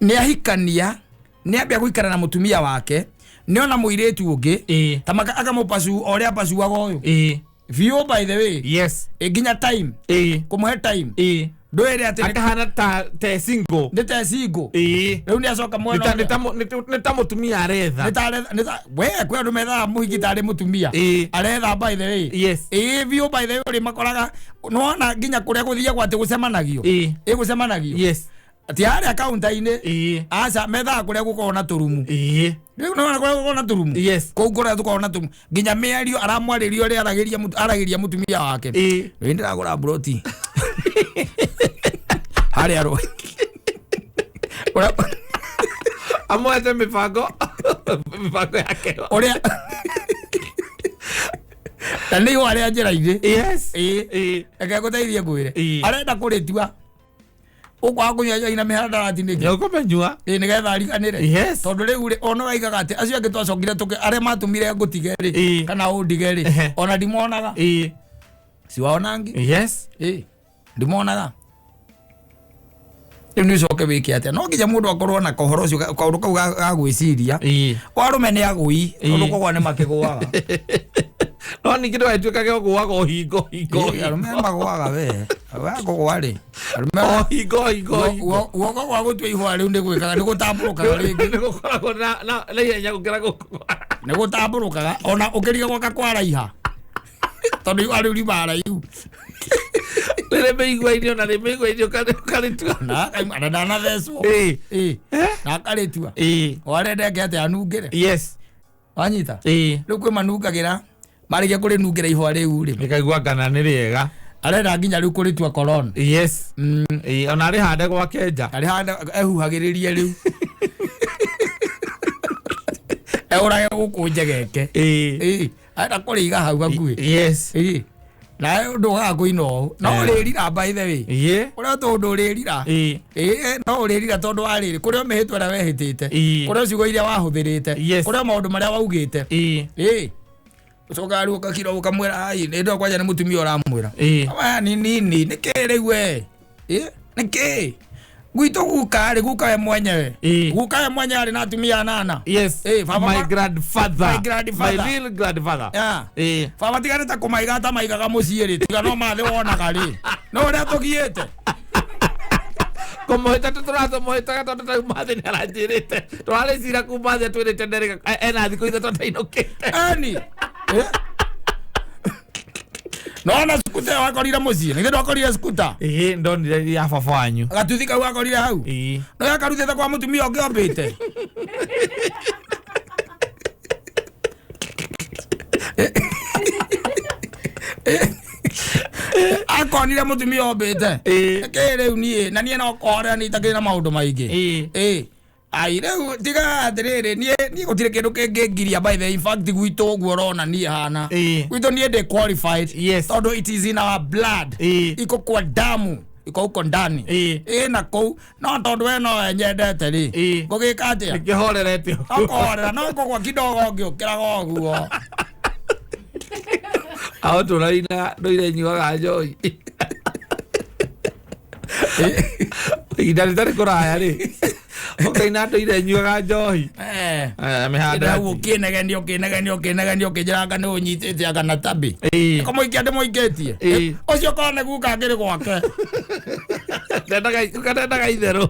ni ahikania ni ambia guikara na mutumia wake ni ona muiretu ungi tamaka akamupasu oria pasu agoyo view by the way yes nginya time kumuhe time doere ati akahana te single ndete single riu ni acoka mwana nita mutumia aretha nita we kwe andu metha muhigitari mutumia aretha by the way yes view by the way uri makoraga nona nginya kuria guthia gwate gucemanagio gucemanagio yes ati ari account-ini aca metha kuria gukona turumu riu nona kuria gukona turumu yes ko kuria tukona turumu nginya meario aramwaririo ri aragiria mutumia wake ri ndiragura broti hari aro ora amwete mipango yake oria tani wale ajira-ini yes akaguteithia ngwire arenda kuritua ukwa kunya ina mihandarati niki ukumenyua nigetha ariganire yes tondu riu ri ona waigaga ati acio angi twacokire tuke are matumire ngutige ri kana undige ri ona ndimonaga si waonangi yes ndimonaga ni coke wiki atia no nginya mundu akorwo na kohoro cio kaundu kau ga gwiciria warume ni agui tondu kogwa ni makigwaga no ni kindo aituka ke gwaga hingo arume magwaga we kogwa ri arume hingo uoko gwa gutwa ihwa riu ndi gwikaga ni gutamburukaga ringi ni gukoragwo na ihenya gukira guku ni gutamburukaga ona ukiriga gwaka kwaraiha tondu ari uri baraihu Lemeigwa idio na lemeigwa idio karitua na ana theso na karitua warende ngete anungire yes anyita riu kwi manungagira marikia kuri nungira ihwa riu ri nikaigwa kana ni riega arenda nginya riu kuritua corona yes ona ari hande gwa kenja ari hande ehuhagiririe riu eurage gukunje geke ara kuriga hau bakui yes na ndo ga kuino no rerira by the way ura tondu rerira no rerira tondu ariri kuria mehitwa ra wehitite kuria ciugo iria wahuthirite kuria maundu maria waugite ucoka ru kakiro ukamwira ai ndo kwaja ni mutumia uramwira aba ni nikiriu we niki gwito gukari gukae mwenyewe gukae mwenyewe ari na atumia nana yes my grandfather my real grandfather fama tigane ta kumaiga ta maigaga muciiri tiga no mathe wonaga ri no ria tugiete como esta trato moita tondu ta mathe ni aranjirite twale cira kumathe twirite ndereka ena thiko ithe tondu inokete ani no na skuta wakorira mucie nige wakorira skuta ndonire ya baba wanyu agatuthika wakorira hau no yakaruthe kwa mutumia ungi ombite akonire mutumia ombite kere ni na ni no kore ni takira maundu maingi ai reu tiga atiriri ni gutire kindu kingigiria by the in fact gwito guorona ni hana gwito ni de qualified yes tondu it is in our blood iko kwa damu iko uko ndani na kou no tondu we no nyendete ri ngugika atia nikihorerete akorera no kwa kidogo ngiukira goguo ao turaina ndoire nyuaga njoi idari kuraya ri okaina ndoire nyuaga njoi mehanda ukinegenio kijanga ni unyitite agana tabi komoikia ndimoiketie ucio kone guka ngiri gwake ndendaga itherũ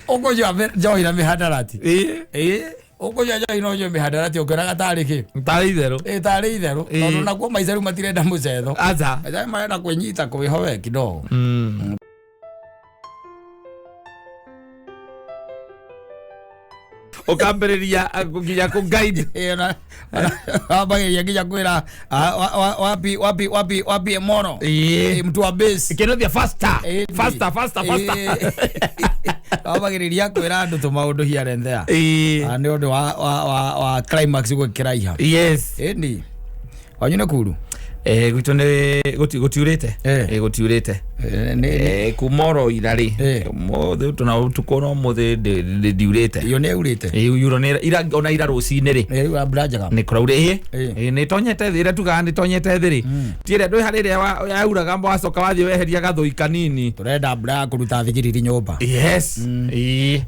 ukoja njoi na mihadarati ukoja njoi no nyo mihadarati ukiraga tariki tari itherũ tari itherũ tondu nakuo maiceru matirenda mucetho aza marenda kwinyita kuihowe kidogo ukambiriria nginya ku guide abageria nginya kwira wapi mono mtu wa base kenothia faster abageria kwira andu tumaundu here and there ni undu wa climax gwikira iha yes ni wanyune kuru gwitũ nĩ gũtiurĩte kumoro irarĩ mũthĩ tuna ũtukũ no mũthĩ ndiurĩte iyo nĩ aurĩte yuro ona ira rũcinĩ rĩ nĩ kũraurĩ nĩ tonyete thĩ ĩrĩa tugaga nĩ tonyete thĩ rĩ tiĩrĩa ndwĩ harĩ ĩrĩa yauraga wacoka wathiĩ weheria gathũi kanini tũrenda mbura ya kũruta thigiriri nyũmba yes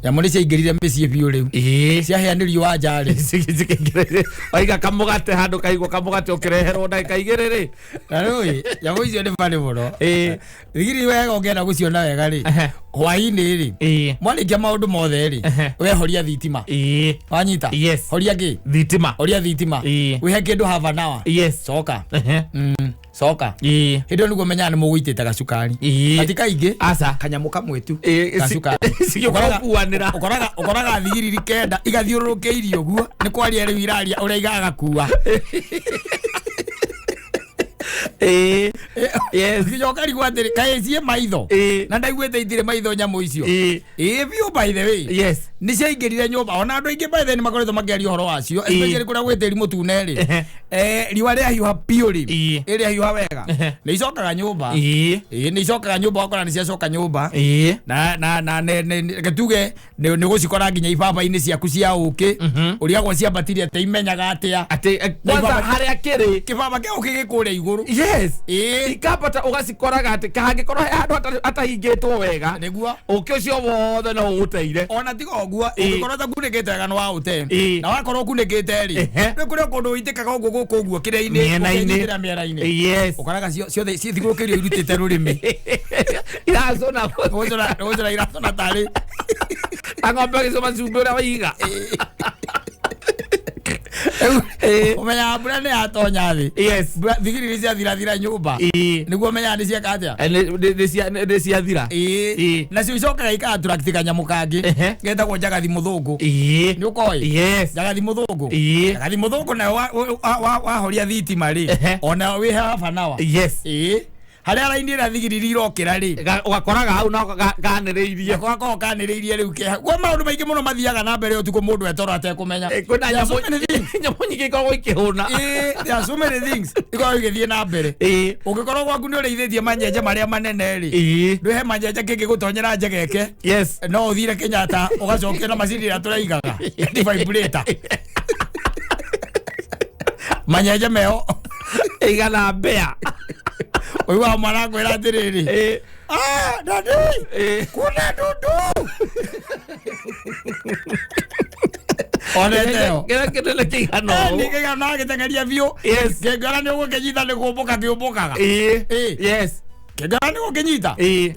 nyamũ nĩ ciaingĩrire mĩciĩ biũ rĩu ciaheanĩrio wa njarĩ waiga kamũgate handũ kaigwo kamũgate ũkĩreherwo ndagĩka igĩrĩ rĩ na rĩu nyamũ icio nĩ bari mũno thigiriri wega ũngĩenda gũciona wega rĩ hwainĩ rĩ mwarĩkia maũndũ mothe rĩ wehoria thitima wanyita horia kĩ horia thitima wihe kĩndũ half an hour coka coka hĩndĩ nĩguo menyaga nĩ mũgũitĩte gacukari ati kaingĩ kanyamũ kamwe tu gacukari ũkoraga thigiriri kenda igathiũrũrũkĩirie ũguo nĩ kwaria rĩu iraria ũrĩa igagakua yes ngijoka rigwatire kaezie maitho na ndaiguite itire maitho nyamu icio biu by the way yes ni ciaingirire nyumba ona andu aingi by the ni makoretwo makiaria uhoro wacio especially kuria gweteri mutune ri riwa ria hiuha piuri iria hiuha wega ni icokaga nyumba ni icokaga nyumba wakora ni ciacoka nyumba na getuge ni gucikora nginya ibaba-ini ciaku cia uki uria gwa ciambatirie te imenyaga atia ati kwanza haria kiri kibaba kia uki gikuria iguru yes ikapata ugacikoraga ati kahangikora handu atahingitwo wega niguo uki ucio wothe no uteire ona tiga oguo ugikorwo ta kunikite wega no wa ute na wakorwo kunikite ri ni kuria kundu uitikaga uguo guku uguo kiria-ini miera-ini yes ukoraga ciothe cithigurukirio irutite rurimi iracona iracona tari ang'ombe gicoma cumbi uria waiga umenya mbura nĩ yatonya thĩ thigiriri ciathirathira nyũmba nĩguo menyaga nĩ cieka atĩa nĩ ciathira nacio icokaga ikaatũrakti kanyamũ kangĩ getagwo njagathi mũthũngũ nĩ ũkoĩ njagathi mũthũngũ nayo wahoria thitima rĩ ona wĩ habanawa haria raini ĩrĩa thigiriri irokĩra rĩ ũgakoraga hau no kanĩrĩirie gakorwo kanĩrĩirie rĩu kĩha gwa maũndũ maingĩ mũno mathiaga na mbere ũtukũ mũndũ etoro atekũmenya kwĩna nyamũ nyingĩ ikoragwo ikĩhũna there are so many things ikoragwo igĩthiĩ na mbere ũngĩkorwo gwaku nĩ ũrĩithĩtie manyenje marĩa manene rĩ ndwĩhe manyenje kĩngĩgũtonyera njegeke no ũthire Kenyatta ũgacokia na macini ĩrĩa tũraigaga defibrillator manyenje meo igana mbea oyu wa marakwĩra atĩrĩrĩ dadi kuna dudu oneteo kĩrĩa kĩigana ũũ nĩ kĩigana gĩtengeria biũ kĩngĩona nĩ ũgũkĩnyita nĩ kũmbũka kĩũmbũkaga kĩngĩona nĩ gũkĩnyita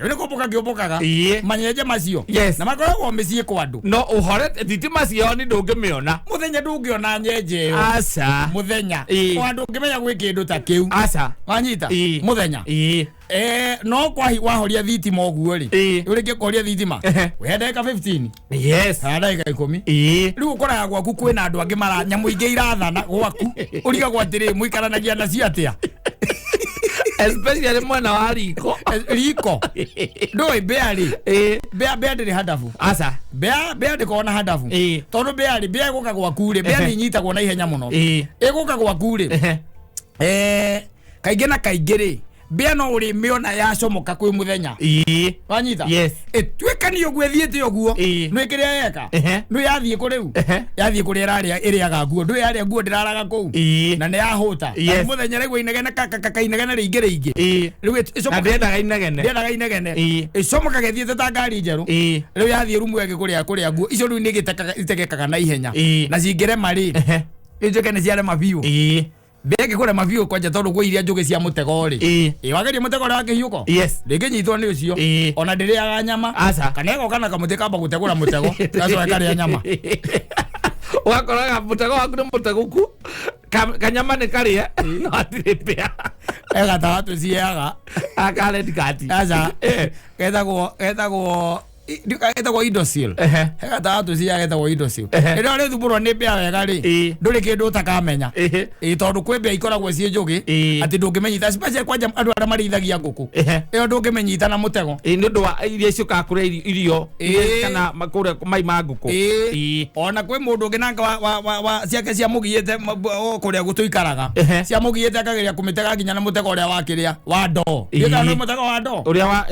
nĩ kũmbũka kĩũmbũkaga manyenje macio na makoragwo mĩciĩ kwa andũ no ũhore thitima ciao nĩ ndũngĩmĩona mũthenya ndũngĩona nyenje ĩyo aca mũthenya o andũ ũngĩmenya gwĩ kĩndũ ta kĩu aca wanyita mũthenya no wahoria thitima ũguo rĩ ũrĩkie kũhoria thitima wĩhe ndagĩka 15 kana ndagĩka 10 rĩu ũkoraga gwaku kwĩna andũ angĩ nyamũ ingĩ irathana gwaku ũrigagwo atĩrĩ mũikaranagia nacio atĩa especially mwana wa riko ndũĩ mbĩa rĩ mbĩa ndĩrĩ handabu aca mbĩa ndĩkoragwo handabu tondũ mbĩa ĩgũka gwaku rĩ mbĩa nĩ inyitagwo na ihenya mũno ĩgũka gwaku rĩ kaingĩ na kaingĩ rĩ mbia no uri miona yacomoka kwi muthenya wanyita twikani ogwe thiete ogwo nwikire yeka ndu yathie ku riu yathie kuri iriaga nguo ndu yaria nguo ndiraraga ku na ne yahuta muthenya rĩgwo inegene kakainegene ringi riu icomoka inegene icomoka gethiete ta ngari njeru riu yathie rumu ege kuria nguo icio riu nigitekekaga na ihenya na cingire mari injoke ni ciare mabiu bege kore mavio kwa jatoro gwe iria njuge cia mutego ri wageria mutego ra kihiuko rege nyitwo ni ucio ona ndiriaga nyama kanego kana kamuteka ba gutegura mutego gaco akaria nyama wakoraga mutego waku ni mutego ku kanyama ni karia no atiripia ega tatu ciaga akale dikati etagwo etagwo idosil hega tatu cia etagwo idosil ero ri thuburo ni bia wega ri nduri kindu utakamenya tondu kwi bia ikoragwo cie njugi ati ndungimenyita special kwanja andu ara marithagia nguku iyo ndungimenyita na mutego ni ndu wa iria icio kakure irio kana makure mai ma nguku ona kwi mundu ungi nanga wa ciake cia mugiete kuria gutuikaraga cia mugiete akageria kumitega nginya na mutego uria wakiria wa ndo ika no mutego wa ndo uria wa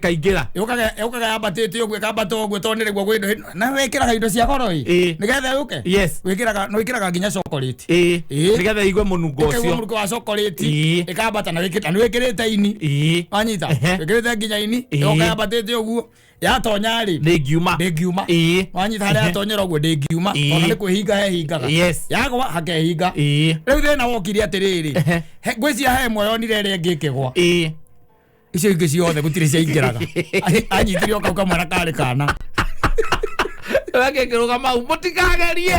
kaingira yukaga yabatite ogwe kabata ogwe tonere gwa gwindo na wekiraga indo cia goro nigetha yuke wikiraga nginya chocolate nigetha igwe munungo ucio munungo wa chocolate ikabata na wikirite ini wanyita wikirite nginya ini yukaga yabatite ogwo yatonya ri ngiuma wanyita haria atonyera ogwo ngiuma ona ni kuhinga hehingaga yagwa hakehinga riu thina wokiri atiriri ngwiciria he moyo ni rere ngikigwa icio ingĩ ciothe gutire ciaingĩraga anyitire okau kamwana karĩ kana wagĩkĩrũga mau mũtikagerie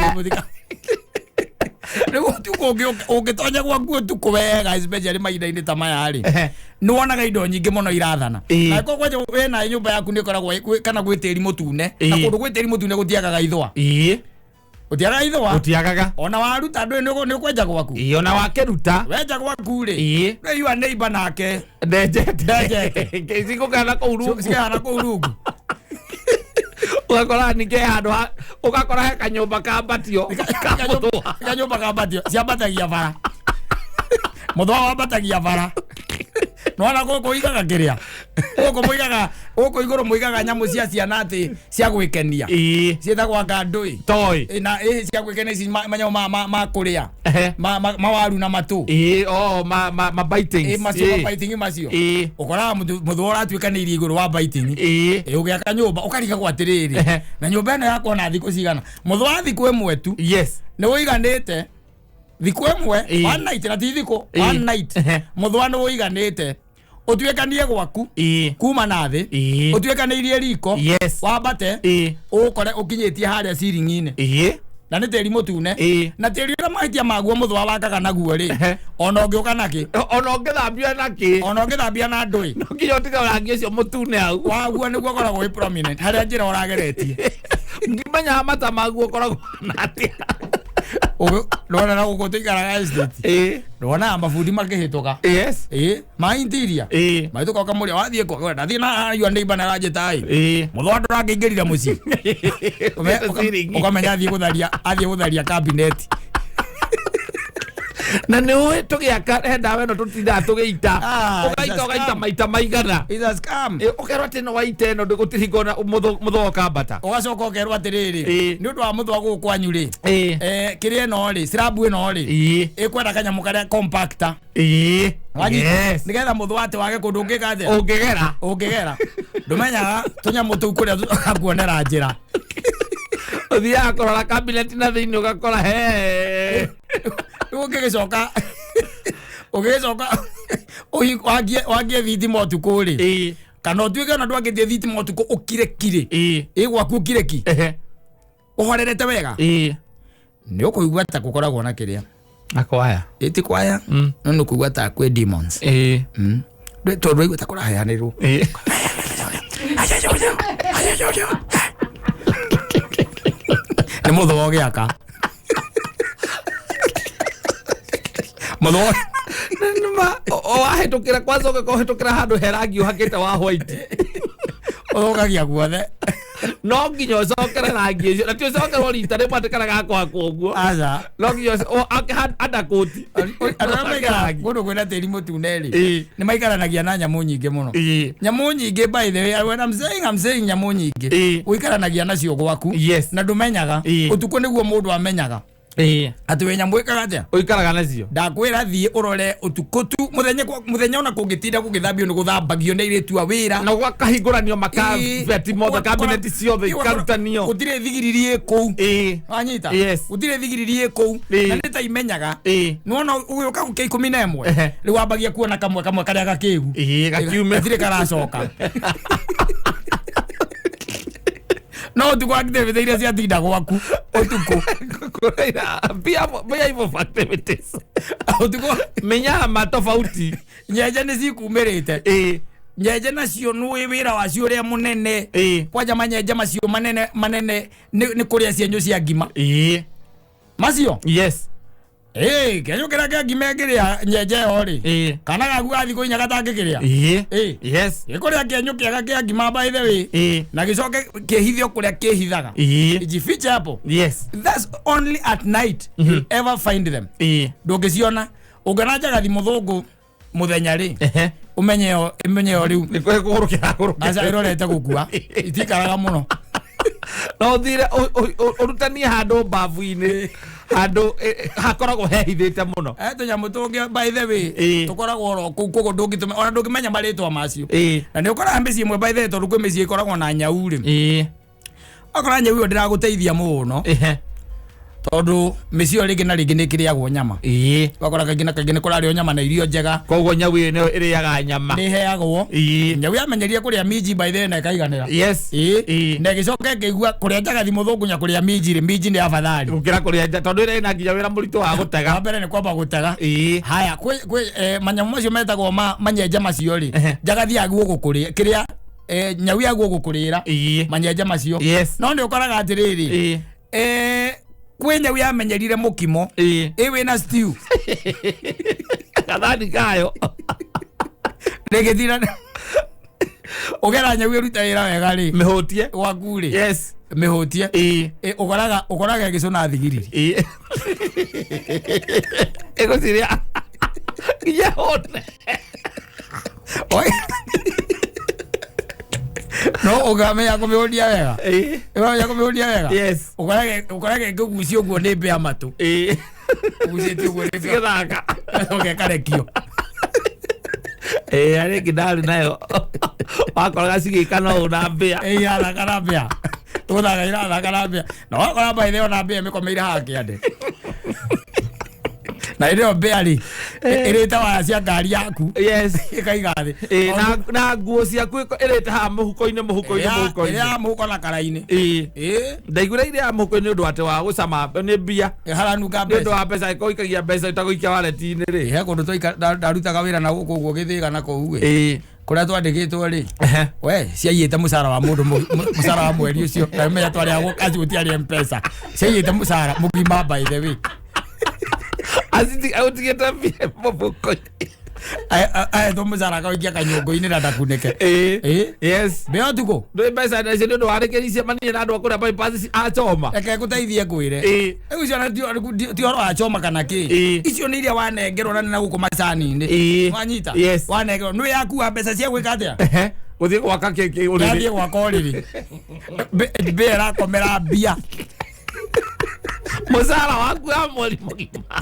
rĩu tuko ũngĩtonya gwa nguo tuko wega especially mahinda-inĩ ta maya rĩ nĩwonaga indo nyingĩ mũno irathana na kwanja wĩna nyũmba yaku nĩ ĩkoragwo kana gwĩ tĩri mũtune na kũndũ gwĩ tĩri mũtune gũtiagaga ithũa utiaga ithũa utiagaga ona waruta ndũ nĩ kwenja gwaku ona wakeruta wenja gwaku rĩ rĩu neighbor nake ndejete cigũkana kũu rungu ugakora ningĩ handũ ugakora he kanyũmba kambatio kanyũmba kambatio ciambatagia bara mũthwa wambatagia bara nona gũkũ igaga kĩrĩa gũkũ igũrũ mũigaga nyamũ cia ciana atĩ cia gwĩkenia ciĩtagwo ngandũĩ toy na cia gwĩkenia ici manyamũ ma kũrĩa mawaru na matũ ma biting macio ũkoraga mũthwa ũratuĩkanĩirie igũrũ wa biting ũgĩaka nyũmba ũkarigagwo atĩrĩrĩ na nyũmba ĩno yakwo na thikũ cigana mũthwa thikũ ĩmwe tu nĩ ũiganĩte thikũ ĩmwe one night na ti thikũ one night mũthwa nĩ ũiganĩte utuikanie gwaku kuma na thi utuikanĩirie riko wambate ukore ukinyitie haria ceiling-inĩ na nĩ tĩri mũtune na tĩri ũrĩa mahĩtia maguo mũthwa wakaga naguo rĩ ona ũngĩũka nakĩ ona ũngĩthambia nakĩ ona ũngĩthambia na ndũĩ no nginya ũtiga rangi ũcio mũtune hau waguo nĩguo ũkoragwo wĩ prominent harĩa njĩra ũrageretie ngimenyaga mata maguo ũkoragwo na atĩa Nona na uko tikaraga estate nona mafundi makihituka ma interior maituka kamuria wathie kwa ndathie na you neighbor na raje tai muthwandu rangingirira muci ukamenya athie gutharia cabinet na nĩ tũgĩaka ndawa ĩno tũtindaga tũgĩita ũgaita maita maigana ũkerwo atĩ no waita ĩno gũtirikona mũthwa ũkambata ũgacoka ũkerwo atĩrĩrĩ nĩ ũndũ wa mũthwa gũkũ kwanyu rĩ kĩrĩa ĩno rĩ slab ĩno rĩ ĩkwenda kanyamũ karĩa compactor nĩgetha mũthwa atĩ wage kũndũ ũngĩgera ndũmenyaga tũnyamũ tũu kũrĩa tũkakuonera njĩra ũthiaga kũrora cabinet na thĩinĩ ũgakora ũgĩcoka wangie thitima ũtukũ rĩ kana ũtuĩke ona ndwangĩthie thitima ũtukũ ũkirekire gwaku ũkireki ũhorerete wega nĩ ũkũigua ta gũkoragwo na kĩrĩa akwaya ti kwaya no nĩ ũkũigua ta kwĩ demons tondũ ũigua ta kũraheanĩrwo nĩ mũthwa ũgĩaka mũthwa wahetũkĩra kwanza ũgĩkohetũkĩra handũ herangi ũhakĩte wa white ũthũkagia guothe no nginya cokere rangi icio na tio cokere rita rimwe atikana gakwa koguo aza no nginya anda koti kundu kwina tiri mutune ri ni maikaranagia na nyamu nyingi muno nyamu nyingi by the way when I'm saying nyamu nyingi uikaranagia nacio gwaku na ndumenyaga utuko niguo mundu amenyaga ati we nyamu ikaraja uikaraga nacio ndakwira thie urore utukutu muthenya ona kungitinda gugithambio ni guthambagio ni iritu a wira na gwakahingũranio makabeti mothe cabinet ciothe ikarutanio gutire thigiririe kou wanyita gutire thigiririe kou na nita imenyaga nuona uyoka guke 11 riu wambagia kuona kamwe karia gakigu gakiume gutire karacoka no tu kwa kite iria cia tinda gwaku utuko kureira bia ivo activities utuko menya matofauti nyeje ni cikumirite nyeje nacio nui wira wacio ria munene kwanja manyeje macio manene ni kuria cienyo cia ngima macio yes kenyo kira kia ngima ngiria nyeje hori kana gagu athi kuinya gatangikiria yes ikuria kenyo kiaga kia ngima by the way na gicoke kihithio kuria kihithaga ijificha hapo yes that's only at night you ever find them ndungiciona unganaja gathi muthungu muthenya ri umenye riu ni kwegurukira asa irorete gukua itikaraga muno no thire urutania handu bavu-ini handu hakoragwo hehithite muno tunyamu tungi by the way tukoragwo ro kuko ndungitume ona ndungimenya maritwa macio na ni ukora mbici imwe by the way tondu kwi mici ikoragwo na nyau ri akora nyau yo ndiraguteithia muno tondu mici yo ringi na ringi ni kiriagwo nyama wakora kaingĩ ni kurario nyama na irio njega koguo nyau ino iriaga nyama ni heagwo nyau yamenyeria kuria minji by the way na ikaiganira yes na gicoke ngigua kuria njagathi muthungu nya kuria minji ni afadhali ukira kuria tondu ire na nginya wira murito wa gutega mbere ni kwamba gutega haya kwi manyamu macio metagwo manyenje macio ri njagathi aguo gukuria kiria nyau yaguo gukurira manyenje macio no ni ukoraga atiriri kwenya wi amenyerire mukimo iwe na stew kathani kayo negethira ogera nyawe ruta ira wega ri mihutie wakuri yes mihutie ukoraga gicuna thigiriri ego siria ya hone oi no ogame ya kumihodia wega ya kumihodia wega yes ukoraga ngugucio guo ni mbea matu gucitio guo ni githaka ogekarekio ari kidali nayo wakora sigika no una mbea ala karambia tudaga ira ala karambia no wakora by the ona mbea mikomeire hake ande na ile mbea ireta wa cia ngari yaku yes ikaigathi na nguo ciaku ireta ha muhuko-ini ya muhuko na karaini ndaigura ile ya muhuko-ini undu ate wa gucama ni mbia haranuka mbeca ndu wa mbeca ikoikagia mbeca itaguikia waleti-ini ri he kundu ndarutaga wira na guku guo githiga na kou kuria twandikitwo ri we ciaiyite mucara wa mundu mucara wa mweri ucio na menya twari ago kazi gutiari mpesa ciaiyite mucara mugima by the way aziti autigeta mbia muhuko to mucara kaukia kanyongo-ini na ndakunike yes mbea tuko ndu mbeca nacio ndu warikiricie manie na andu akuria bypass acoma eke guteithie kwire icio na ti horo acoma kana ki icio ni iria wanengerwo na guku macani-ini wanyita wanengerwo nwi yakua mbeca cia gwika atia uthie gwaka keke uriri gwaka uriri mbea irakomera mbia mucara waku ya mweri mugima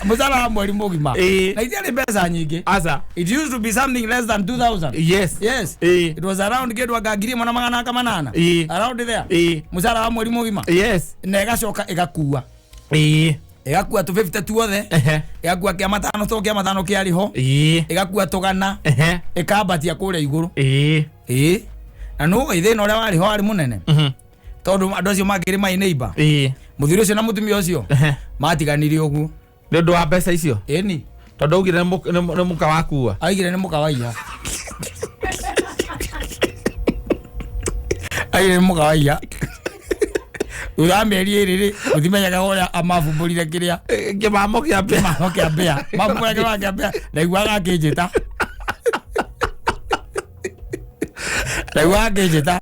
mucara wa mweri mugima na itiari mbeca nyingi asa it used to be something less than 2000 yes it was around getwa gangiri mwana magana kamanana around there mucara wa mweri mugima yes na igacoka igakua igakua tu 50 tuothe igakua kia matano to kia matano kia riho igakua tugana ikambatia kuria iguru na no ithina uria wari ho ari munene tondu andu acio mangiri mai neighbor muthiri ucio na mutumia ucio matiganire uguo ni undu wa mbeca icio ni tondu ugire ni muka wakua aigire ni muka waiya aigire ni muka waiya ura meri iri uthimenyaga uria amavumburire kiria kimamo kia mbea mavumbura kia mbea na iguaga akinjita Rĩu angĩnjĩta.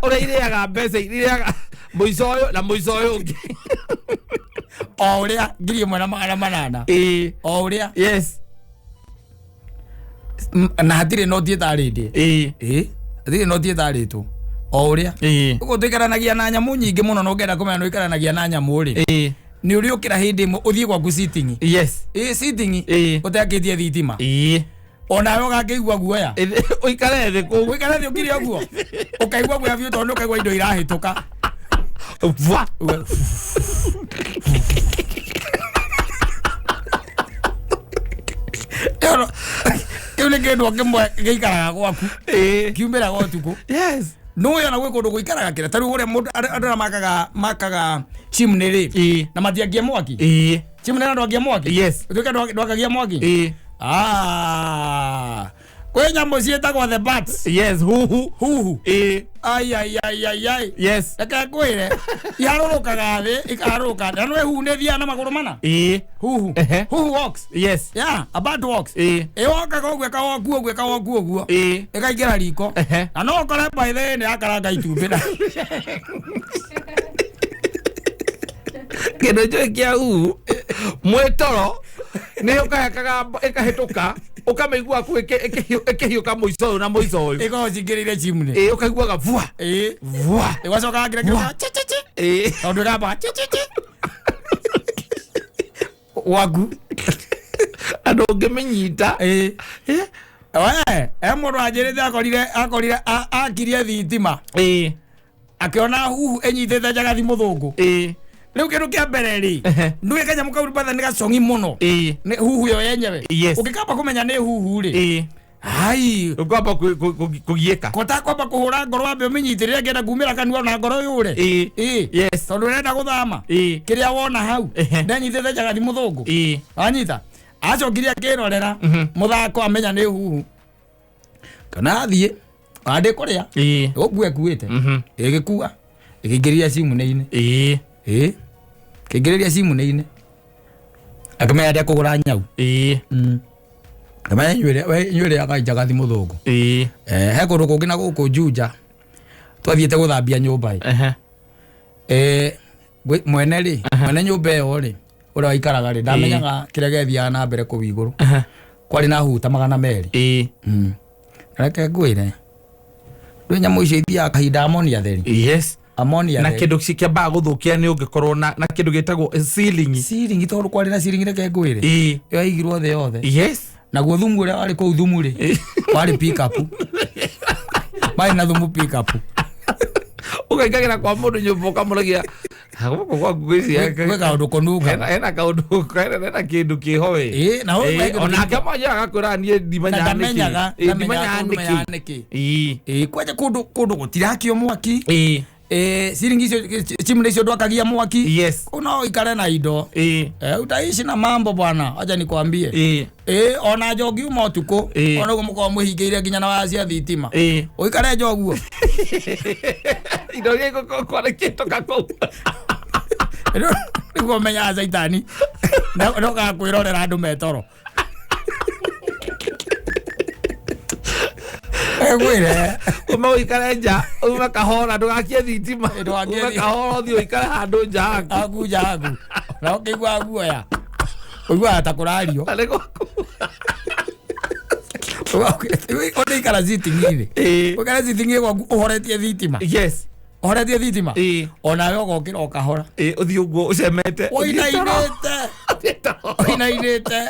Ũrĩireaga mbeca iria mũico ũyũ na mũico ũyũ ũngĩ. O ũrĩa 1,800. O ũrĩa. Yes. Na hatirĩ no thiĩtarĩndĩ. Hatirĩ no thiĩtarĩtwo. O ũrĩa. Ũguo tũikaranagia na nyamũ nyingĩ mũno no ngenda kũmenya no ikaranagia na nyamũ rĩ. Nĩ ũrĩ ũkĩra hĩndĩ ĩmwe ũthiĩ gwaku sitting. Yes. Sitting. Ũtakĩtie thitima. Ona wewe ũgakĩigua guoya. Ũikare thĩ kũu. Ũikare thĩ ũkire ũguo. Ũkaigua guoya biũ tondũ ũkaigua indo irahĩtũka. Vwa. Kĩu nĩ kĩndũ kĩmwe gĩikaraga gwaku. Kiumĩra gwa ũtukũ. Yes. No yana gwĩ kũndũ gũikaraga kĩrĩa. Ta rĩu ũrĩa mũndũ andũ makaga chimney rĩ. Na matiakia mwaki. Chimney na ndwakia mwaki. Yes. Ũtuĩka ndwakagia mwaki. Kwĩ nyamũ ciĩtagwo the bats. Yes, huhu. Ai. Yes. Reke ngwĩre iharũrũkaga thĩ ikaharũrũka. Na no huhu nĩ thiaga na magũrũ mana. Huhu. Huhu walks. Yes. Yeah, a bat walks. Ĩwokaga ũguo ĩkawoku ũguo. Ĩkaingĩra riko. Na no ũkore by the way nĩ yakaranga itumbĩ na. Kĩndũ njũĩ kĩa huhu mwĩtoro nĩ ũkahekaga ĩkahĩtũka ũkamĩigua ku ĩkĩhiũka mũico ũyũ na mũico ũyũ. Ĩkoragwo cingĩrĩire chimney. Ũkaiguaga vua. Vua. Ĩgacoka nginya tondũ ĩramba waku. Andũ ũngĩmĩnyita. Mũndũ anjĩrĩte akorire akirie thitima. Akĩona huhu ĩnyitĩte njagathi mũthũngũ. Rĩu kĩndũ kĩa mbere rĩ nduge kanyamũ kau batha nĩ gacongi mũno. Nĩ huhu yo yenyewe. Ũngĩkamba kũmenya nĩ huhu rĩ. Ai, ũkwamba kũgiĩka. Kota kwamba kũhũra ngoro wambe ũmĩnyitĩrĩre ngenda kumĩra kanua na ngoro yũre. Yes. Tondũ ũrenda gũthama. Kĩrĩa wona hau ndanyitĩte njagathi mũthũngũ. Anyita. Acokire akĩrorera mũthako amenya nĩ huhu. Kana athiĩ ande kũrĩa. Ũguo ekuĩte. Ĩgĩkua. Ĩkĩingĩria simu-inĩ. Kĩingĩrĩria simu-inĩ. Akamenya ndĩa kũgũra nyau. Kamenya nywĩrĩ ya njagathi mũthũngũ. He kũndũ kũngĩ na gũkũ Juja twathiĩte gũthambia nyũmba. Mwene rĩ, mwene nyũmba ĩyo rĩ, ũrĩa waikaraga rĩ, ndamenyaga kĩrĩa gĩathiaga na mbere kũu igũrũ. Kwarĩ na huhu ta 200. Reke ngwĩre. Rĩu nyamũ icio ithiaga kahinda amonia theri. Yes. Amonia na kĩndũ kĩambaga gũthũkia nĩ ũngĩkorwo na kĩndũ gĩtagwo ceiling. Ceiling tondũ kwarĩ na ceiling reke ngwĩre. Yaigirwo thĩ yothe. Yes. Naguo thumu ũrĩa warĩ kũu thumu rĩ warĩ pick up. Marĩ na thumu pick up. Ũkaingagĩra kwa mũndũ nyũmba ũkamũragia gũkũ gwa ngũici gwĩ kaũndũ kũnunga. Hena kaũndũ hena kĩndũ kĩho we. Onake mwanjĩra agakwĩra niĩ ndimenyaga nĩkĩ. Kwanja kũndũ gũtirakio mwaki. Siringi icio chimney icio ndwakagia mwaki. Yes. No ikare na indo. Utaishi na mambo bwana. Acha nikwambie. Ona njogi uma utuko. Ona ugo mko muhingĩire nginya na wacia thitima. Uikare njoguo. Indo gĩko kwa kĩtoka kũu. Nĩguo menya Saitani. No gakwĩrorera andũ metoro. Gwĩre uma ũikare nja uma kahora ndũgakie thitima uma kahora ũthiĩ ũikare handũ nja aku na ũkĩigua guoya ũiguaga ta kũrario ũikara sitting-inĩ ũikara sitting-inĩ gwaku ũhoretie thitima. Yes. Ũhoretie thitima onawe ũgokĩra ũkahora ũthiĩ ũguo ũcemete ũinainĩte